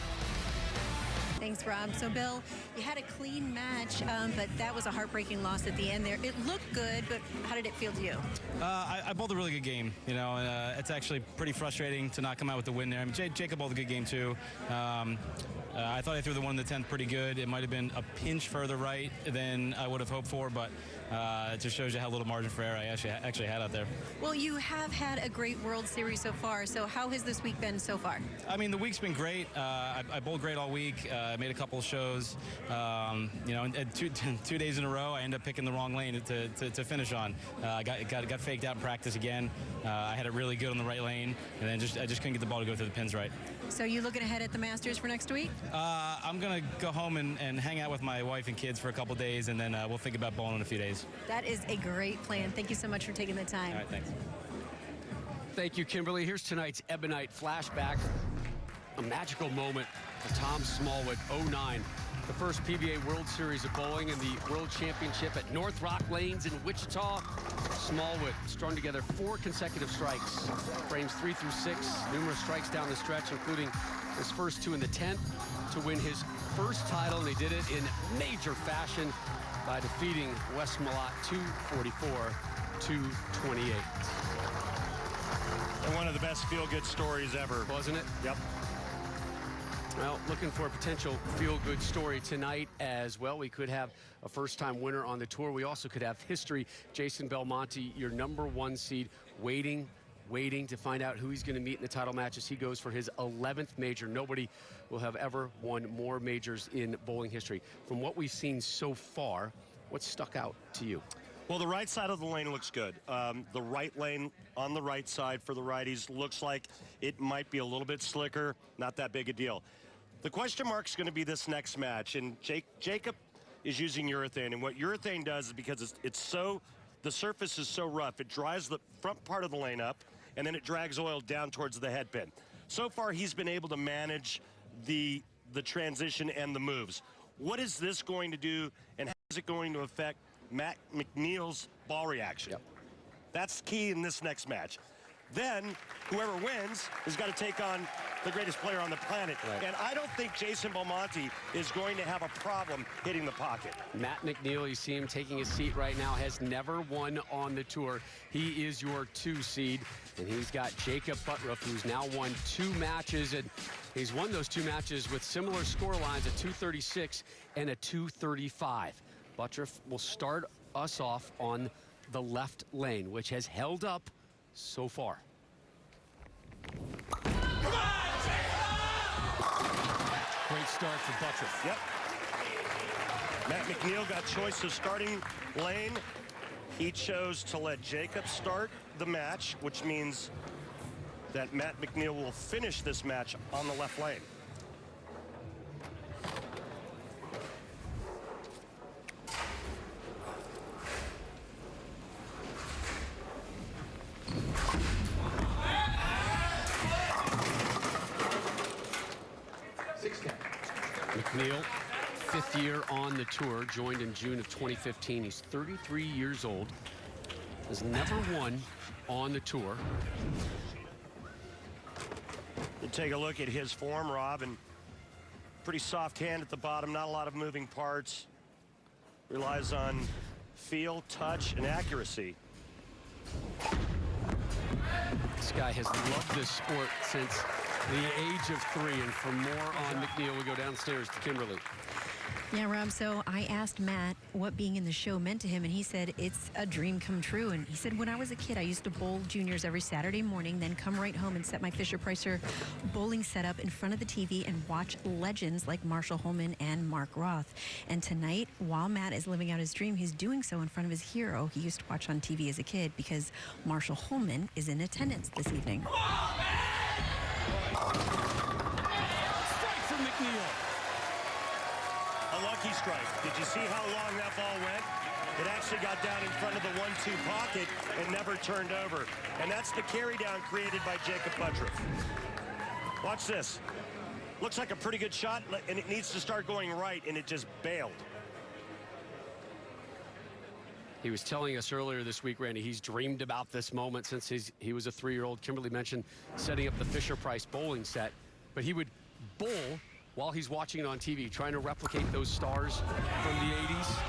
Speaker 3: Thanks, Rob. So, Bill, you had a clean match, but that was a heartbreaking loss at the end there. It looked good, but how did it feel to you?
Speaker 8: I bowled a really good game. It's actually pretty frustrating to not come out with the win there. I mean, Jacob bowled a good game, too. I thought I threw the 1 to 10th pretty good. It might have been a pinch further right than I would have hoped for, but it just shows you how little margin for error I actually had out there.
Speaker 3: Well, you have had a great World Series so far, so how has this week been so far?
Speaker 8: I mean, the week's been great. I bowled great all week. I made a couple of shows. And 2 days in a row, I ended up picking the wrong lane to finish on. I got faked out in practice again. I had it really good on the right lane, and then I just couldn't get the ball to go through the pins right.
Speaker 3: So you looking ahead at the Masters for next week?
Speaker 8: I'm going to go home and hang out with my wife and kids for a couple days, and then we'll think about bowling in a few days.
Speaker 3: That is a great plan. Thank you so much for taking the time.
Speaker 8: All right, thanks.
Speaker 1: Thank you, Kimberly. Here's tonight's Ebonite flashback. A magical moment for Tom Smallwood, 09. The first PBA World Series of bowling and the World Championship at North Rock Lanes in Wichita. Smallwood strung together 4 consecutive strikes. Frames 3 through 6, numerous strikes down the stretch, including his first 2 in the 10th to win his first title, and he did it in major fashion by defeating Wes Malott 244-228.
Speaker 2: And one of the best feel-good stories ever.
Speaker 1: Wasn't it?
Speaker 2: Yep.
Speaker 1: Well, looking for a potential feel-good story tonight as well. We could have a first-time winner on the tour. We also could have history. Jason Belmonte, your #1 seed, waiting to find out who he's going to meet in the title match as he goes for his 11th major. Nobody will have ever won more majors in bowling history. From what we've seen so far, what stuck out to you?
Speaker 2: Well, the right side of the lane looks good. The right lane on the right side for the righties looks like it might be a little bit slicker. Not that big a deal. The question mark's going to be this next match, and Jacob is using urethane, and what urethane does is because the surface is so rough, it dries the front part of the lane up, and then it drags oil down towards the head pin. So far, he's been able to manage the transition and the moves. What is this going to do, and how is it going to affect Matt McNeil's ball reaction?
Speaker 1: Yep.
Speaker 2: That's key in this next match. Then, whoever wins has got to take on the greatest player on the planet.
Speaker 1: Right.
Speaker 2: And I don't think Jason Belmonte is going to have a problem hitting the pocket.
Speaker 1: Matt McNeil, you see him taking his seat right now, has never won on the tour. He is your 2 seed, and he's got Jacob Butturff, who's now won 2 matches, and he's won those 2 matches with similar score lines, a 236 and a 235. Butturff will start us off on the left lane, which has held up so far. Great start for Butturff.
Speaker 2: Yep. Matt McNeil got choice of starting lane. He chose to let Jacob start the match, which means that Matt McNeil will finish this match on the left lane.
Speaker 1: McNeil, 5th year on the tour, joined in June of 2015. He's 33 years old, has never won on the tour.
Speaker 2: We'll take a look at his form, Rob, and pretty soft hand at the bottom, not a lot of moving parts. Relies on feel, touch, and accuracy.
Speaker 1: This guy has loved this sport since the age of 3. And for more on McNeil, we go downstairs to Kimberly.
Speaker 3: Yeah, Rob, so I asked Matt what being in the show meant to him, and he said it's a dream come true. And he said, when I was a kid, I used to bowl juniors every Saturday morning, then come right home and set my Fisher-Pricer bowling setup in front of the TV and watch legends like Marshall Holman and Mark Roth. And tonight, while Matt is living out his dream, he's doing so in front of his hero he used to watch on TV as a kid, because Marshall Holman is in attendance this evening.
Speaker 1: Strike from McNeil.
Speaker 2: A lucky strike. Did you see how long that ball went? It actually got down in front of the 1-2 pocket and never turned over. And that's the carry down created by Jacob Butturff. Watch this. Looks like a pretty good shot, and it needs to start going right, and it just bailed.
Speaker 1: He was telling us earlier this week, Randy, he's dreamed about this moment since he was a 3-year-old. Kimberly mentioned setting up the Fisher-Price bowling set, but he would bowl while he's watching it on TV, trying to replicate those stars from the 80s.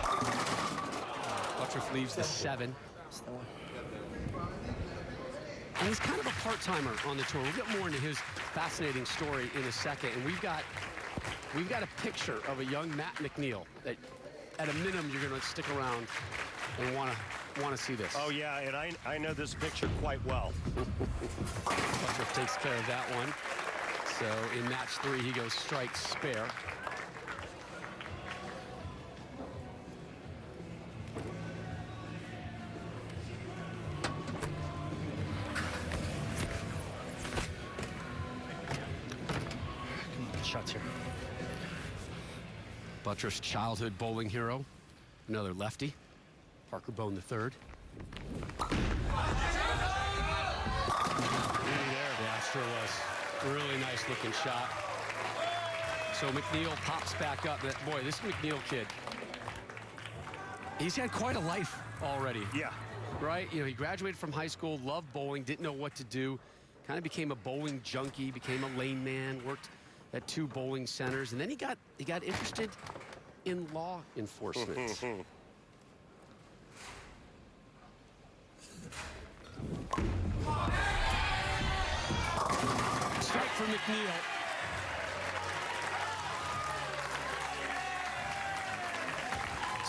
Speaker 1: Butturff leaves the 7. And he's kind of a part-timer on the tour. We'll get more into his fascinating story in a second. And we've got a picture of a young Matt McNeil that, at a minimum, you're going to stick around and want to see this.
Speaker 2: Oh, yeah, and I know this picture quite well.
Speaker 1: Butturff takes care of that one. So in match 3, he goes strike spare.
Speaker 6: Shots here.
Speaker 1: Butturff's childhood bowling hero, another lefty, Parker Bone III. Yeah, sure was. Really nice looking shot. So McNeil pops back up. Boy, this McNeil kid, he's had quite a life already.
Speaker 2: Yeah.
Speaker 1: Right? You know, he graduated from high school, loved bowling, didn't know what to do, kind of became a bowling junkie, became a lane man, worked at 2 bowling centers, and then he got interested in law enforcement. Strike for McNeil.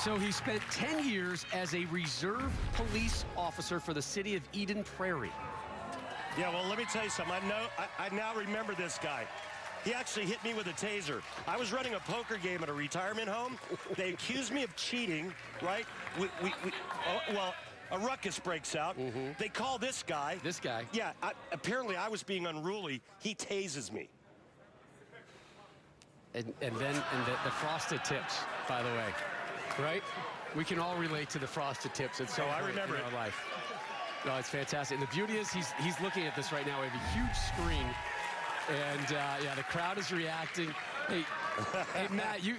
Speaker 1: So he spent 10 years as a reserve police officer for the city of Eden Prairie.
Speaker 2: Yeah, well, let me tell you something. I now remember this guy. He actually hit me with a taser. I was running a poker game at a retirement home. They accused me of cheating, right? Well, a ruckus breaks out. They call this guy.
Speaker 1: This guy?
Speaker 2: Yeah, apparently I was being unruly. He tases me.
Speaker 1: And then the frosted tips, by the way, right? We can all relate to the frosted tips. It's so
Speaker 2: I remember
Speaker 1: in our life. No, it's fantastic. And the beauty is he's looking at this right now. We have a huge screen. And, yeah, the crowd is reacting. Hey, Matt, you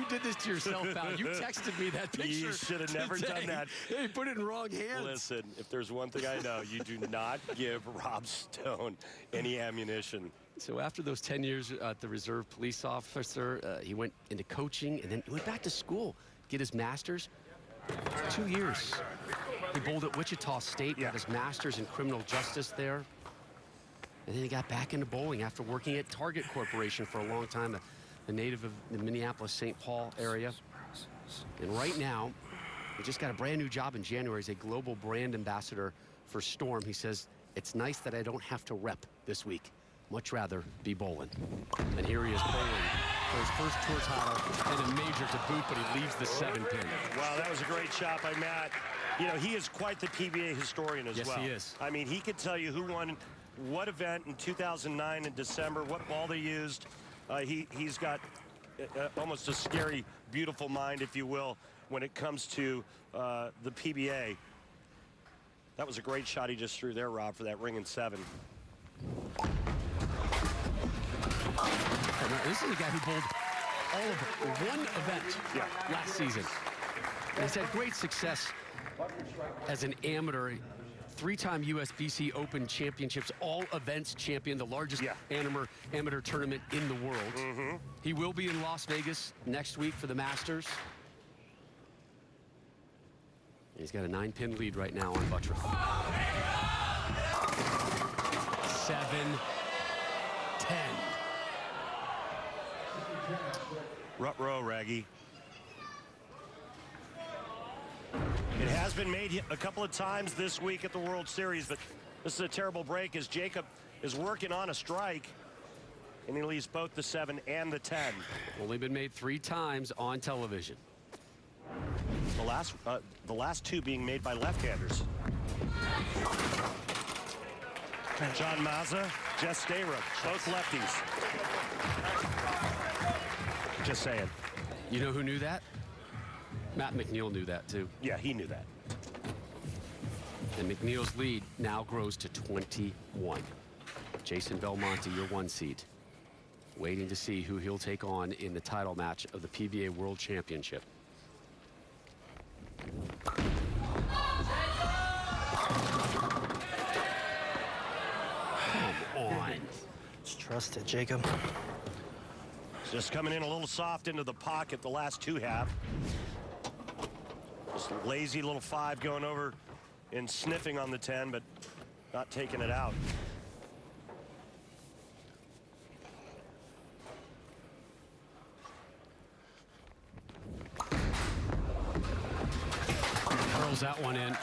Speaker 1: did this to yourself, pal. You texted me that picture.
Speaker 2: You should have never done that.
Speaker 1: Hey, put it in wrong hands.
Speaker 2: Listen, if there's one thing I know, you do not give Rob Stone any ammunition.
Speaker 1: So after those 10 years at the reserve police officer, he went into coaching, and then he went back to school, get his master's. 2 years. He bowled at Wichita State, got his master's in criminal justice there. And then he got back into bowling after working at Target Corporation for a long time, a native of the Minneapolis-St. Paul area. And right now, he just got a brand new job in January as a global brand ambassador for Storm. He says, it's nice that I don't have to rep this week. Much rather be bowling. And here he is bowling for his first tour title and a major to boot, but he leaves the 7-pin.
Speaker 2: Wow, that was a great shot by Matt. You know, he is quite the PBA historian as well.
Speaker 1: Yes, he is.
Speaker 2: I mean, he could tell you who won what event in 2009 in December, what ball they used. He's got almost a scary, beautiful mind, if you will, when it comes to the PBA. That was a great shot he just threw there, Rob, for that ring in 7.
Speaker 1: This is a guy who bowled all of one event last season. And he's had great success as an amateur. 3-time USBC Open Championships, all events champion, the largest amateur tournament in the world. He will be in Las Vegas next week for the Masters. He's got a 9-pin lead right now on Butturff. 7-10.
Speaker 2: Rut-row, Raggy. It has been made a couple of times this week at the World Series, but this is a terrible break as Jacob is working on a strike, and he leaves both the 7 and the 10.
Speaker 1: Only been made 3 times on television.
Speaker 2: The last 2 being made by left-handers. John Mazza, Jess Stayrook, both lefties. Just saying.
Speaker 1: You know who knew that? Matt McNeil knew that too.
Speaker 2: Yeah, he knew that.
Speaker 1: And McNeil's lead now grows to 21. Jason Belmonte, your 1 seed. Waiting to see who he'll take on in the title match of the PBA World Championship. Come on.
Speaker 9: Just trust it, Jacob.
Speaker 2: Just coming in a little soft into the pocket the last 2 have. Just a lazy little 5 going over and sniffing on the 10, but not taking it out.
Speaker 1: Curls that one in.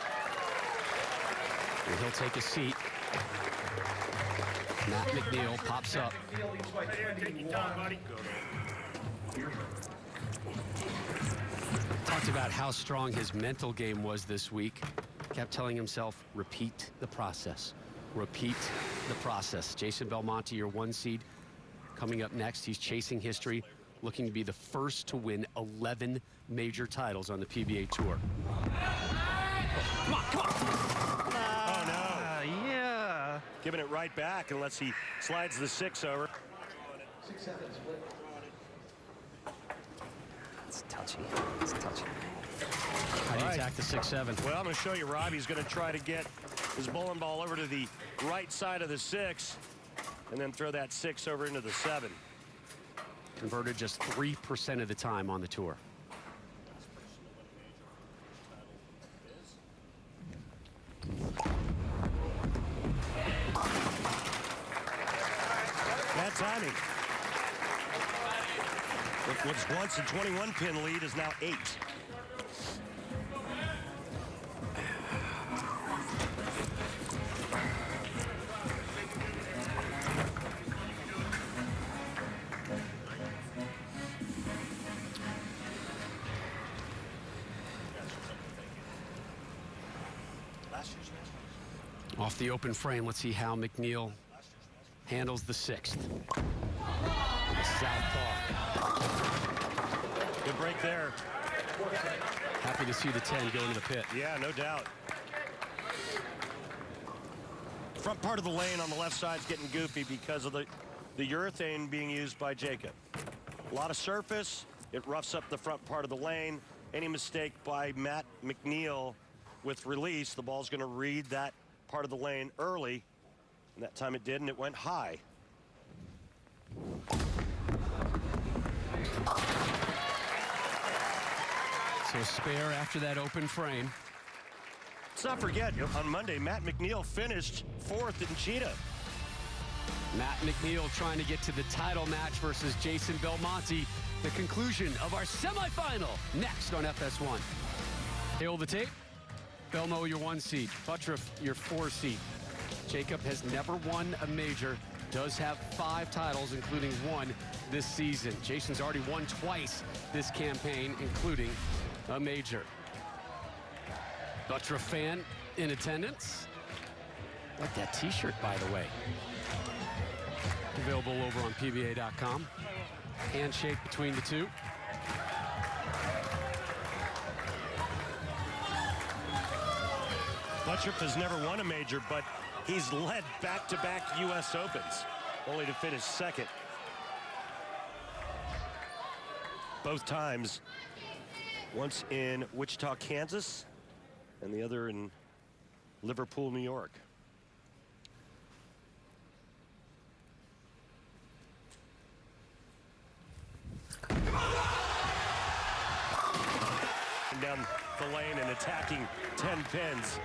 Speaker 1: And he'll take a seat. Matt McNeil pops up. Talked about how strong his mental game was this week. Kept telling himself, repeat the process. Repeat the process. Jason Belmonte, your 1 seed. Coming up next, he's chasing history, looking to be the first to win 11 major titles on the PBA Tour. Come on, come on.
Speaker 2: Oh, no.
Speaker 9: Yeah.
Speaker 2: Giving it right back unless he slides the 6 over.
Speaker 9: It's touchy. It's touchy.
Speaker 1: How do you attack the 6-7?
Speaker 2: Well, I'm going to show you Robbie's going to try to get his bowling ball over to the right side of the 6 and then throw that 6 over into the 7.
Speaker 1: Converted just 3% of the time on the tour.
Speaker 2: Bad timing. What's once a 21-pin lead is now 8.
Speaker 1: Off the open frame, let's see how McNeil handles the 6th. Southpaw.
Speaker 2: Good break there.
Speaker 1: Happy to see the 10 go into the pit.
Speaker 2: Yeah, no doubt. Front part of the lane on the left side is getting goofy because of the urethane being used by Jacob. A lot of surface. It roughs up the front part of the lane. Any mistake by Matt McNeil with release, the ball's going to read that part of the lane early. And that time it did, and it went high.
Speaker 1: So spare after that open frame.
Speaker 2: Let's not forget, on Monday, Matt McNeil finished 4th in Cheetah.
Speaker 1: Matt McNeil trying to get to the title match versus Jason Belmonte. The conclusion of our semifinal next on FS1. Hail the tape. Belmo, your 1 seed. Butturff, your 4 seed. Jacob has never won a major. Does have 5 titles, including 1 this season. Jason's already won twice this campaign, including a major. Butturff fan in attendance. Like that t-shirt, by the way. Available over on PBA.com. Handshake between the two.
Speaker 2: Butturff has never won a major, but he's led back-to-back U.S. Opens, only to finish 2nd. Both times, once in Wichita, Kansas, and the other in Liverpool, New York. down the lane and attacking 10 pins.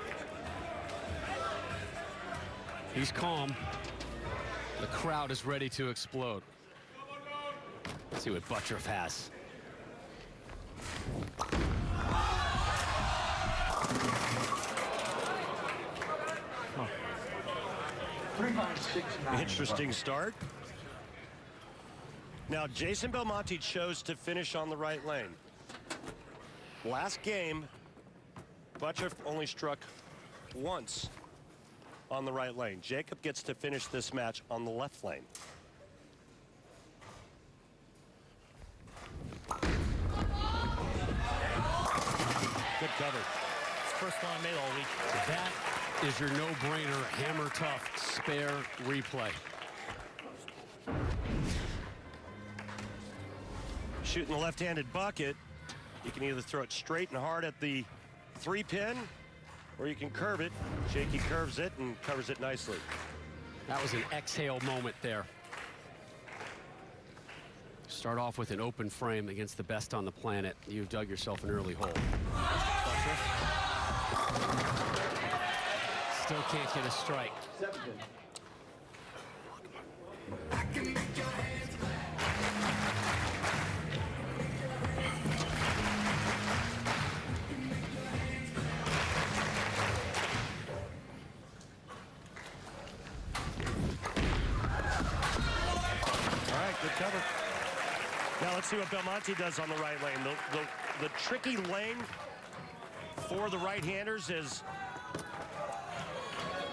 Speaker 1: He's calm. The crowd is ready to explode. Let's see what Butturff has.
Speaker 2: Interesting start. Now, Jason Belmonte chose to finish on the right lane. Last game, Butturff only struck once on the right lane. Jacob gets to finish this match on the left lane. Good cover.
Speaker 6: It's the first one I made all week.
Speaker 1: That is your no-brainer, hammer tough spare replay.
Speaker 2: Shooting the left-handed bucket, you can either throw it straight and hard at the 3-pin, or you can curve it. Jakey curves it and covers it nicely.
Speaker 1: That was an exhale moment there. Start off with an open frame against the best on the planet. You've dug yourself an early hole. Still can't get a strike.
Speaker 2: Good cover. Now let's see what Belmonte does on the right lane. The tricky lane for the right-handers is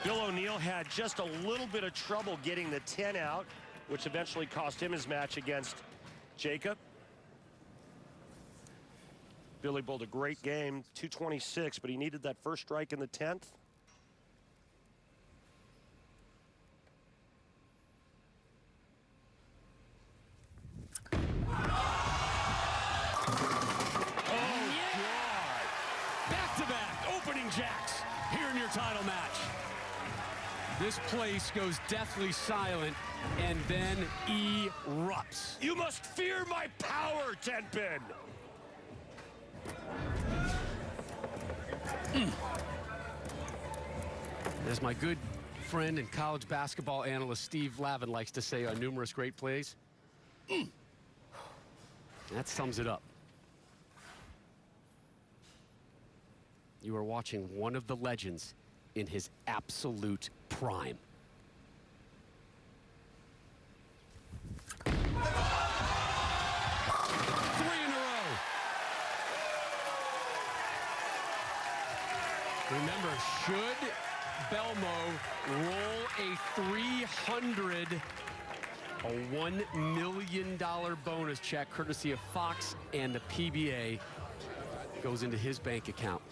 Speaker 2: Bill O'Neill had just a little bit of trouble getting the 10 out, which eventually cost him his match against Jacob. Billy bowled a great game, 226, but he needed that first strike in the 10th.
Speaker 1: Jacks here in your title match. This place goes deathly silent and then erupts.
Speaker 2: You must fear my power, 10-pin.
Speaker 1: As my good friend and college basketball analyst Steve Lavin likes to say on numerous great plays, that sums it up. You are watching one of the legends in his absolute prime. Three in a row. Remember, should Belmo roll a 300, a $1 million bonus check courtesy of Fox and the PBA goes into his bank account.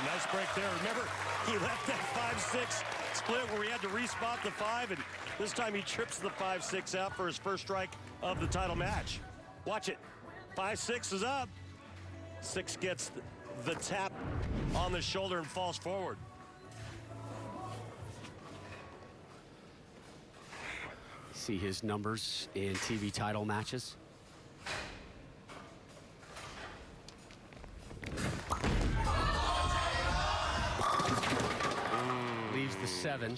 Speaker 2: Nice break there. Remember, he left that 5-6 split where he had to respot the 5, and this time he trips the 5-6 out for his first strike of the title match. Watch it. 5-6 is up. 6 gets the tap on the shoulder and falls forward.
Speaker 1: See his numbers in TV title matches. Leaves the 7.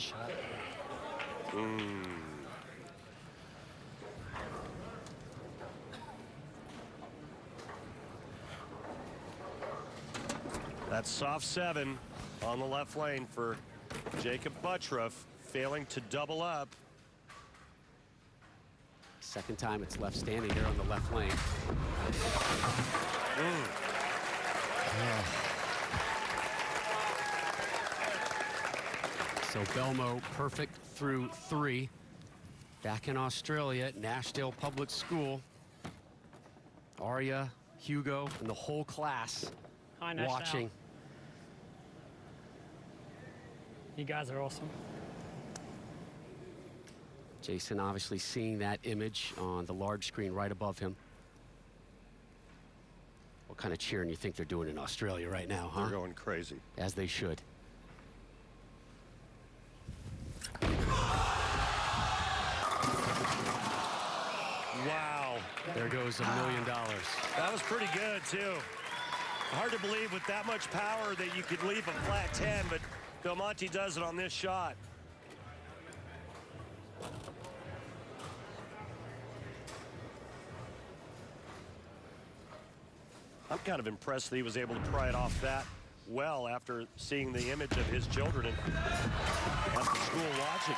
Speaker 2: That's soft 7 on the left lane for Jacob Butturff, failing to double up.
Speaker 1: Second time it's left standing there on the left lane. So Belmo perfect through 3. Back in Australia at Nashdale Public School. Arya, Hugo, and the whole class watching.
Speaker 4: You guys are awesome.
Speaker 1: Jason obviously seeing that image on the large screen right above him. Well, kind of cheering you think they're doing in Australia right now, huh?
Speaker 2: They're going crazy.
Speaker 1: As they should.
Speaker 2: Wow.
Speaker 1: There goes $1 million.
Speaker 2: That was pretty good, too. Hard to believe with that much power that you could leave a flat 10, but Belmonte does it on this shot. I'm kind of impressed that he was able to pry it off that well after seeing the image of his children at the school watching.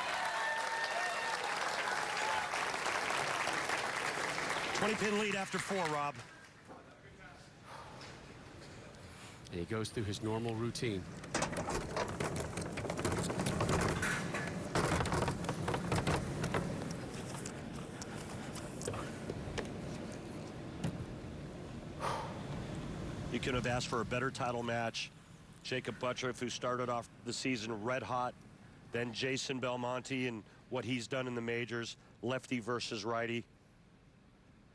Speaker 2: 20-pin lead after 4, Rob.
Speaker 1: And he goes through his normal routine.
Speaker 2: You could have asked for a better title match. Jacob Butturff, who started off the season red hot, then Jason Belmonte and what he's done in the majors, lefty versus righty,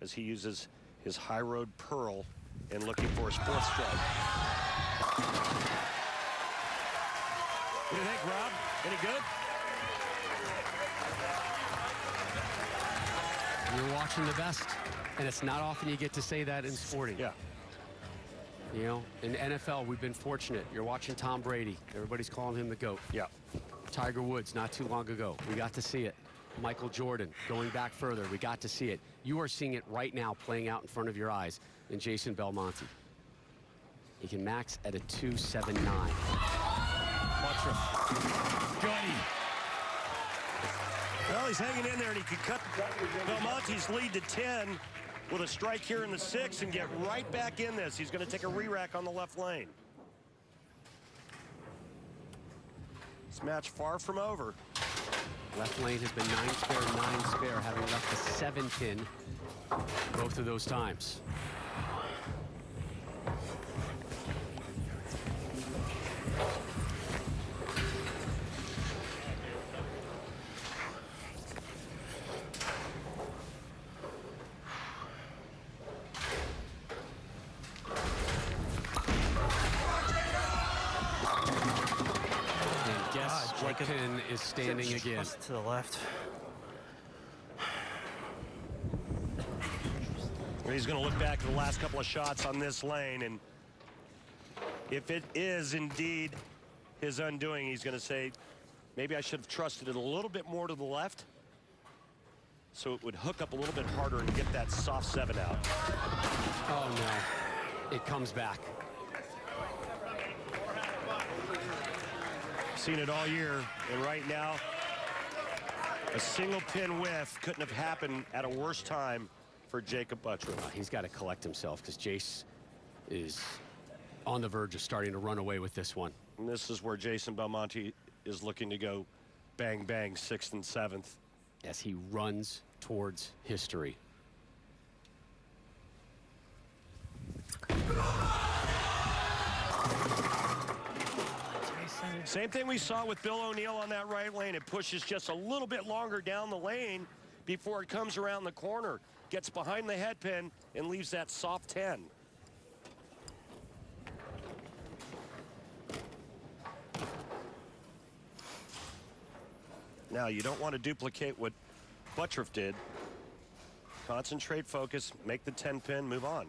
Speaker 2: as he uses his high road pearl and looking for his 4th strike. What do you think, Rob? Any good?
Speaker 1: You're watching the best, and it's not often you get to say that in sporting.
Speaker 2: Yeah.
Speaker 1: You know, in the NFL, we've been fortunate. You're watching Tom Brady. Everybody's calling him the GOAT.
Speaker 2: Yeah.
Speaker 1: Tiger Woods, not too long ago. We got to see it. Michael Jordan, going back further, we got to see it. You are seeing it right now playing out in front of your eyes in Jason Belmonte. He can max at a 2.79.
Speaker 2: Butturff. Johnny. Well, he's hanging in there, and he could cut Belmonte's lead to 10 with a strike here in the 6th and get right back in this. He's going to take a re-rack on the left lane. This match far from over.
Speaker 1: Left lane has been 9 spare, 9 spare, having left a 7-pin both of those times. Pin is standing again.
Speaker 9: To the left.
Speaker 2: He's going to look back at the last couple of shots on this lane, and if it is indeed his undoing, he's going to say, maybe I should have trusted it a little bit more to the left so it would hook up a little bit harder and get that soft 7 out.
Speaker 1: Oh, no. It comes back.
Speaker 2: Seen it all year, and right now, a single pin whiff couldn't have happened at a worse time for Jacob Butturff.
Speaker 1: He's got to collect himself because Jace is on the verge of starting to run away with this one.
Speaker 2: And this is where Jason Belmonte is looking to go bang, bang, 6th and 7th.
Speaker 1: As he runs towards history.
Speaker 2: Same thing we saw with Bill O'Neill on that right lane. It pushes just a little bit longer down the lane before it comes around the corner, gets behind the head pin, and leaves that soft 10. Now, you don't want to duplicate what Butturff did. Concentrate, focus, make the 10 pin, move on.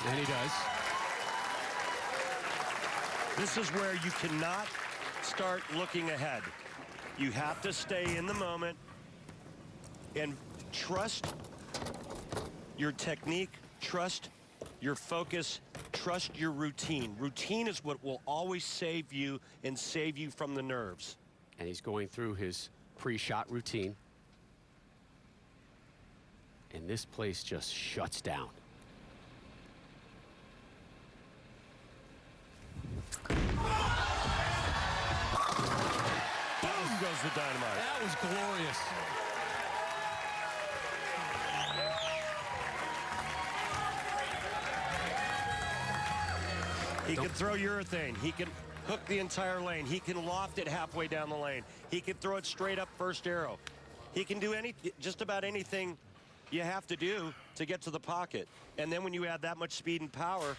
Speaker 1: And he does.
Speaker 2: This is where you cannot start looking ahead. You have to stay in the moment and trust your technique, trust your focus, trust your routine. Routine is what will always save you and save you from the nerves.
Speaker 1: And he's going through his pre-shot routine. And this place just shuts down.
Speaker 2: Boom goes the dynamite.
Speaker 1: That was glorious.
Speaker 2: He can throw urethane. He can hook the entire lane. He can loft it halfway down the lane. He can throw it straight up first arrow. He can do just about anything you have to do to get to the pocket. And then when you add that much speed and power,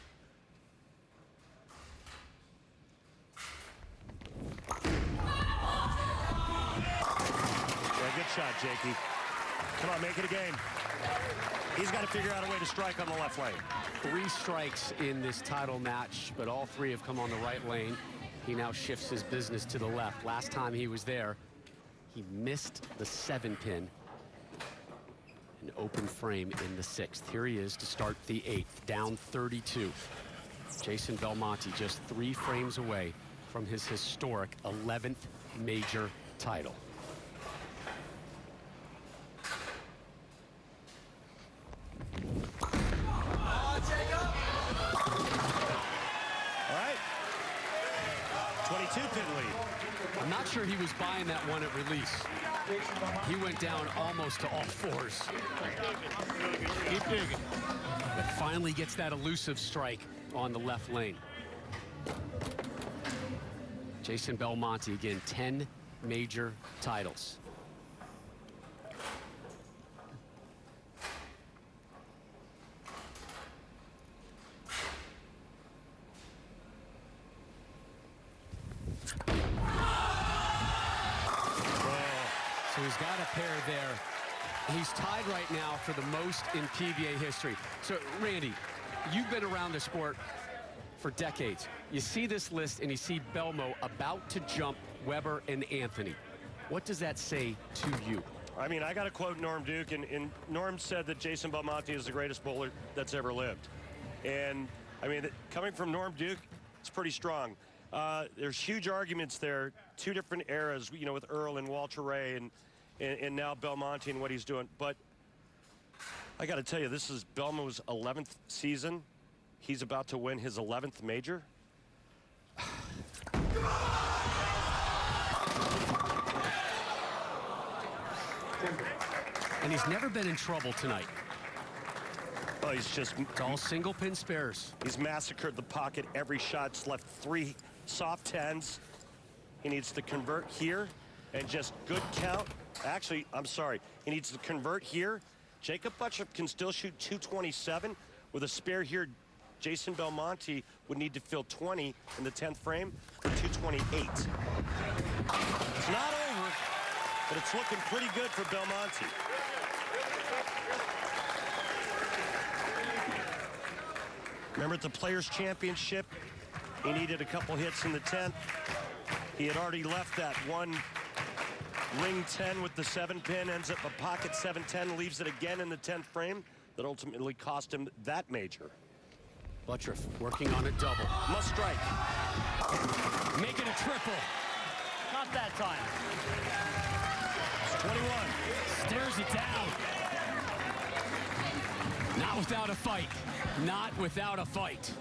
Speaker 2: yeah, good shot, Jakey. Come on, make it a game. He's got to figure out a way to strike on the left lane.
Speaker 1: 3 strikes in this title match, but all 3 have come on the right lane. He now shifts his business to the left. Last time he was there, he missed the 7-pin. An open frame in the 6th. Here he is to start the 8th, down 32. Jason Belmonte just 3 frames away from his historic 11th major title.
Speaker 2: All right. 22-pin lead.
Speaker 1: I'm not sure he was buying that one at release. He went down almost to all 4s.
Speaker 6: Keep digging.
Speaker 1: But finally gets that elusive strike on the left lane. Jason Belmonte, again, 10 major titles. So he's got a pair there. He's tied right now for the most in PBA history. So, Randy, you've been around the sport for decades. You see this list and you see Belmo about to jump Weber and Anthony. What does that say to you?
Speaker 2: I mean, I got to quote Norm Duke, and Norm said that Jason Belmonte is the greatest bowler that's ever lived. And, I mean, coming from Norm Duke, it's pretty strong. There's huge arguments there, 2 different eras, you know, with Earl and Walter Ray and now Belmonte and what he's doing. But I got to tell you, this is Belmo's 11th season. He's about to win his 11th major.
Speaker 1: And he's never been in trouble tonight.
Speaker 2: Oh, it's
Speaker 1: all single pin spares.
Speaker 2: He's massacred the pocket every shot. It's left 3 soft 10s. He needs to convert here and just good count. Actually, I'm sorry. He needs to convert here. Jacob Butturff can still shoot 227 with a spare here. Jason Belmonte would need to fill 20 in the 10th frame for 228. It's not over, but it's looking pretty good for Belmonte. Remember at the Players' Championship, he needed a couple hits in the 10th. He had already left that one ring 10 with the 7-pin, ends up a pocket 7-10, leaves it again in the 10th frame. That ultimately cost him that major.
Speaker 1: Butturff working on a double.
Speaker 2: Must strike.
Speaker 1: Make it a triple.
Speaker 6: Not that time.
Speaker 2: It's 21.
Speaker 1: Stares it down. Not without a fight. Not without a fight.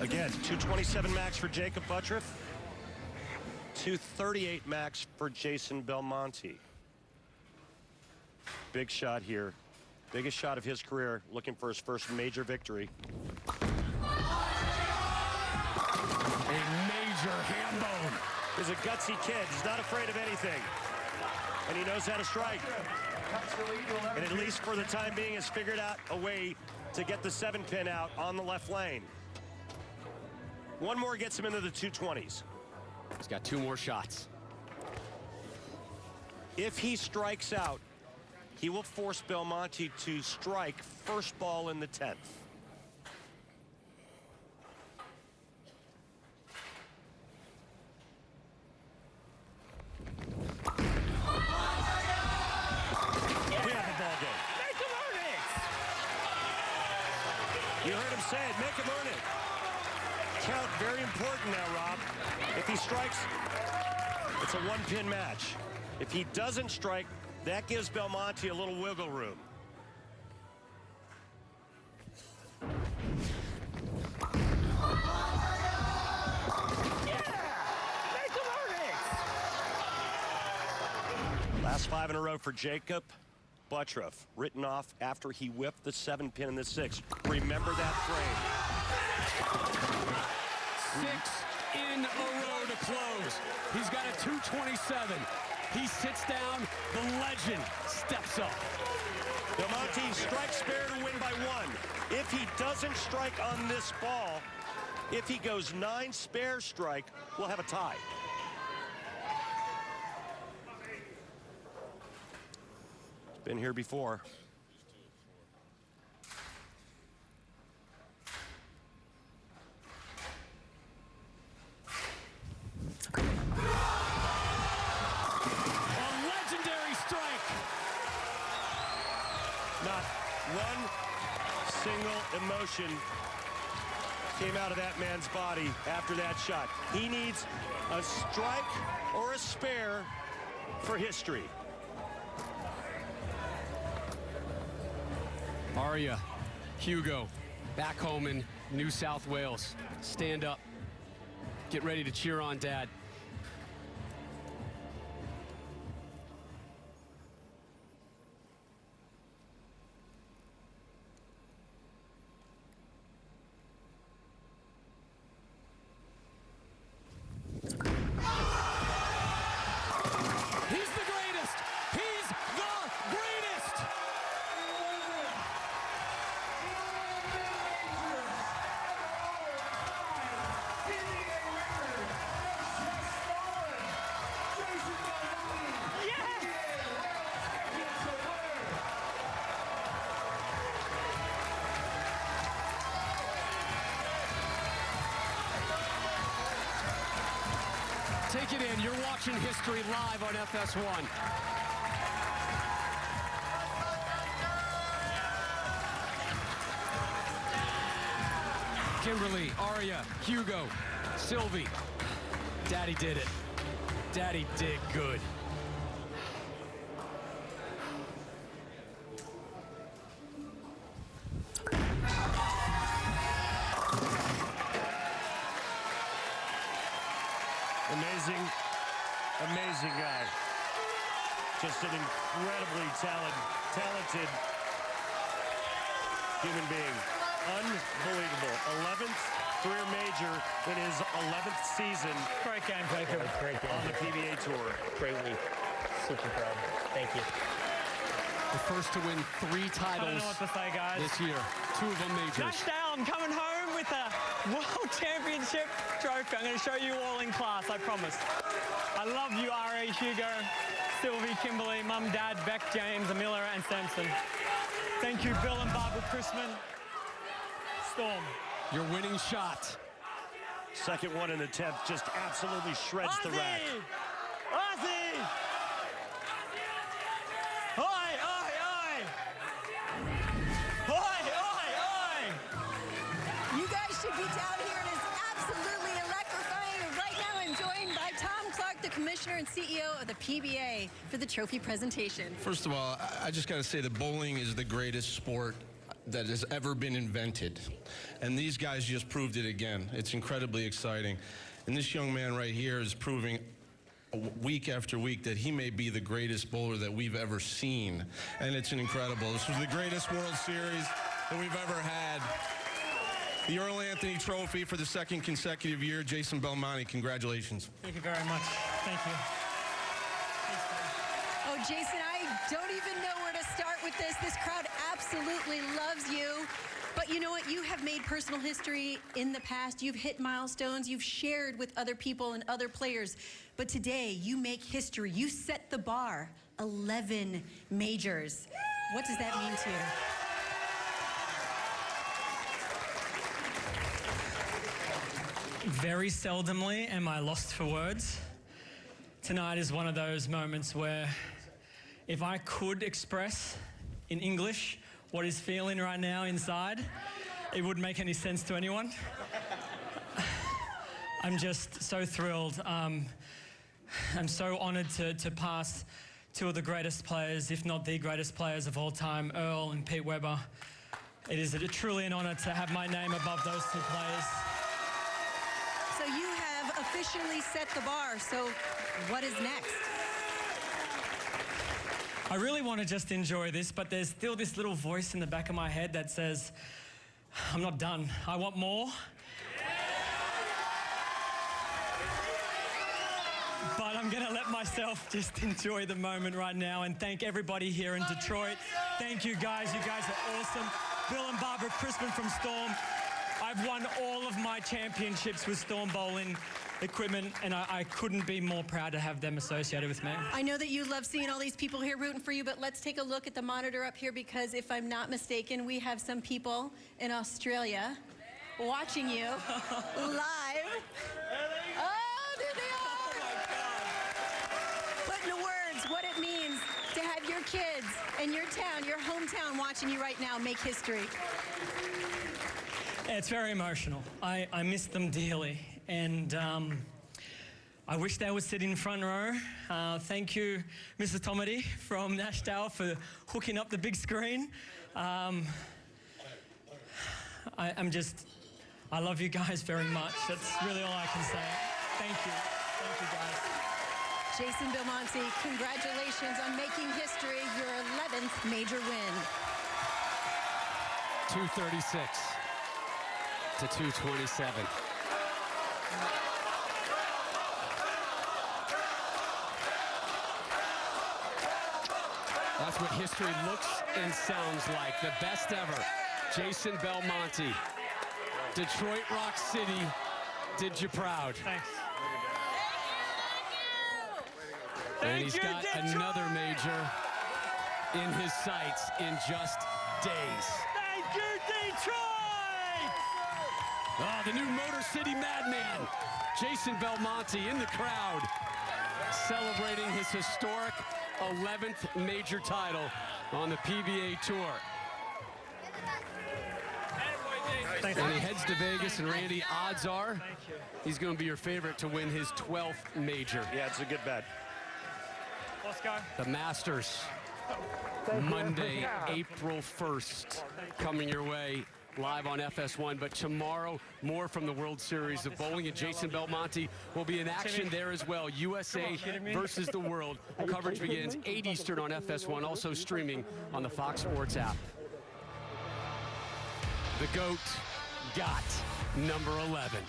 Speaker 2: Again, 227 max for Jacob Butturff. 238 max for Jason Belmonte. Big shot here. Biggest shot of his career, looking for his first major victory.
Speaker 1: A major ham bone.
Speaker 2: He's a gutsy kid. He's not afraid of anything. And he knows how to strike. And at least for the time being has figured out a way to get the 7-pin out on the left lane. One more gets him into the 220s.
Speaker 1: He's got 2 more shots.
Speaker 2: If he strikes out, he will force Belmonte to strike first ball in the 10th. We have a ball game.
Speaker 6: Make him earn it.
Speaker 2: You heard him say it. Make him earn it. Count very important now, Rob. If he strikes, it's a 1-pin match. If he doesn't strike, that gives Belmonte a little wiggle room. Last 5 in a row for Jacob Butturff, written off after he whipped the 7-pin in the 6th. Remember that frame.
Speaker 1: 6 in a row to close. He's got a 227. He sits down. The legend steps up.
Speaker 2: Belmonte strikes spare to win by 1. If he doesn't strike on this ball, if he goes 9 spare strike, we'll have a tie. Been here before. Not one single emotion came out of that man's body after that shot. He needs a strike or a spare for history.
Speaker 1: Arya, Hugo, back home in New South Wales. Stand up. Get ready to cheer on Dad. Take it in. You're watching history live on FS1. Kimberly, Arya, Hugo, Sylvie. Daddy did it. Daddy did good.
Speaker 2: Amazing guy. Just an incredibly talented human being. Unbelievable. 11th career major in his 11th season.
Speaker 6: Great game, Jacob.
Speaker 9: Great game.
Speaker 2: On the PBA Tour.
Speaker 9: Great week. Super proud. Thank you.
Speaker 1: The first to win 3 titles
Speaker 6: I don't know what to say, guys.
Speaker 1: this year. 2 of them majors.
Speaker 6: Touchdown, coming home with a World Championship trophy. I'm going to show you all in class, I promise. I love you, Ari, Hugo, Sylvie, Kimberly, Mum, Dad, Beck, James, Amila, and Samson. Thank you, Bill and Barbara Chrisman. Storm.
Speaker 1: Your winning shot.
Speaker 2: Second one in the 10th just absolutely shreds the rack.
Speaker 6: Ozzy! Oi, oi, oi! Oi, oi, oi!
Speaker 3: You guys should be down here. It is absolutely electrifying. And right now I'm joined by Tom Clark, the commissioner and CEO of the PBA, for the trophy presentation.
Speaker 10: First of all, I just got to say that bowling is the greatest sport that has ever been invented. And these guys just proved it again. It's incredibly exciting. And this young man right here is proving week after week that he may be the greatest bowler that we've ever seen. And it's incredible. This was the greatest World Series that we've ever had. The Earl Anthony Trophy for the 2nd consecutive year. Jason Belmonte, congratulations.
Speaker 6: Thank you very much. Thank you.
Speaker 3: Oh, Jason, I don't even know where to start with this. This crowd absolutely loves you. But you know what? You have made personal history in the past. You've hit milestones. You've shared with other people and other players. But today, you make history. You set the bar. 11 majors. What does that mean to you?
Speaker 4: Very seldomly am I lost for words. Tonight is one of those moments where if I could express in English what is feeling right now inside, it wouldn't make any sense to anyone. I'm just so thrilled. I'm so honored to pass 2 of the greatest players, if not the greatest players of all time, Earl and Pete Weber. It is truly an honor to have my name above those 2 players.
Speaker 3: So you have officially set the bar. So what is next?
Speaker 4: I really want to just enjoy this, but there's still this little voice in the back of my head that says, I'm not done. I want more. going to let myself just enjoy the moment right now and thank everybody here in Detroit. Thank you guys. You guys are awesome. Bill and Barbara Crispin from Storm. I've won all of my championships with Storm Bowling equipment, and I couldn't be more proud to have them associated with me.
Speaker 3: I know that you love seeing all these people here rooting for you, but let's take a look at the monitor up here, because if I'm not mistaken, we have some people in Australia watching you live. Oh, there they are!
Speaker 4: Oh my God.
Speaker 3: Put into words what it means to have your kids and your town, your hometown, watching you right now make history.
Speaker 4: It's very emotional. I miss them dearly, and I wish they would sit in front row. Thank you, Mrs. Tomedy from Nashville, for hooking up the big screen. I love you guys very much. That's really all I can say. Thank you. Thank you, guys.
Speaker 3: Jason Belmonte, congratulations on making history, your 11th major win.
Speaker 1: 236 to 227. That's what history looks and sounds like. The best ever. Jason Belmonte. Detroit Rock City did you proud.
Speaker 4: Thanks.
Speaker 1: And he's got another major in his sights in just days.
Speaker 6: Thank you, Detroit!
Speaker 1: Oh, the new Motor City Madman, Jason Belmonte in the crowd, celebrating his historic 11th major title on the PBA Tour. And he heads to Vegas, and Randy, odds are he's going to be your favorite to win his 12th major.
Speaker 2: Yeah, it's a good bet.
Speaker 6: Let's go.
Speaker 1: The Masters, Monday, April 1st, coming your way live on FS1. But tomorrow, more from the World Series of Bowling, and Jason Belmonte will be in action there as well. USA versus the world. Coverage begins 8 Eastern on FS1, also streaming on the Fox Sports app. The GOAT got number 11.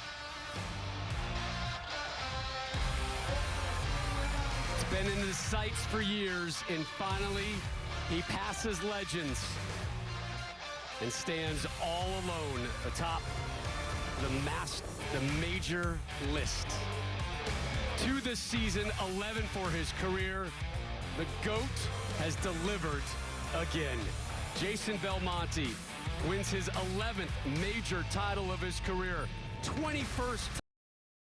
Speaker 1: It's been in the sights for years, and finally he passes legends and stands all alone atop the major list. To this season, 11 for his career. The GOAT has delivered again. Jason Belmonte wins his 11th major title of his career, 21st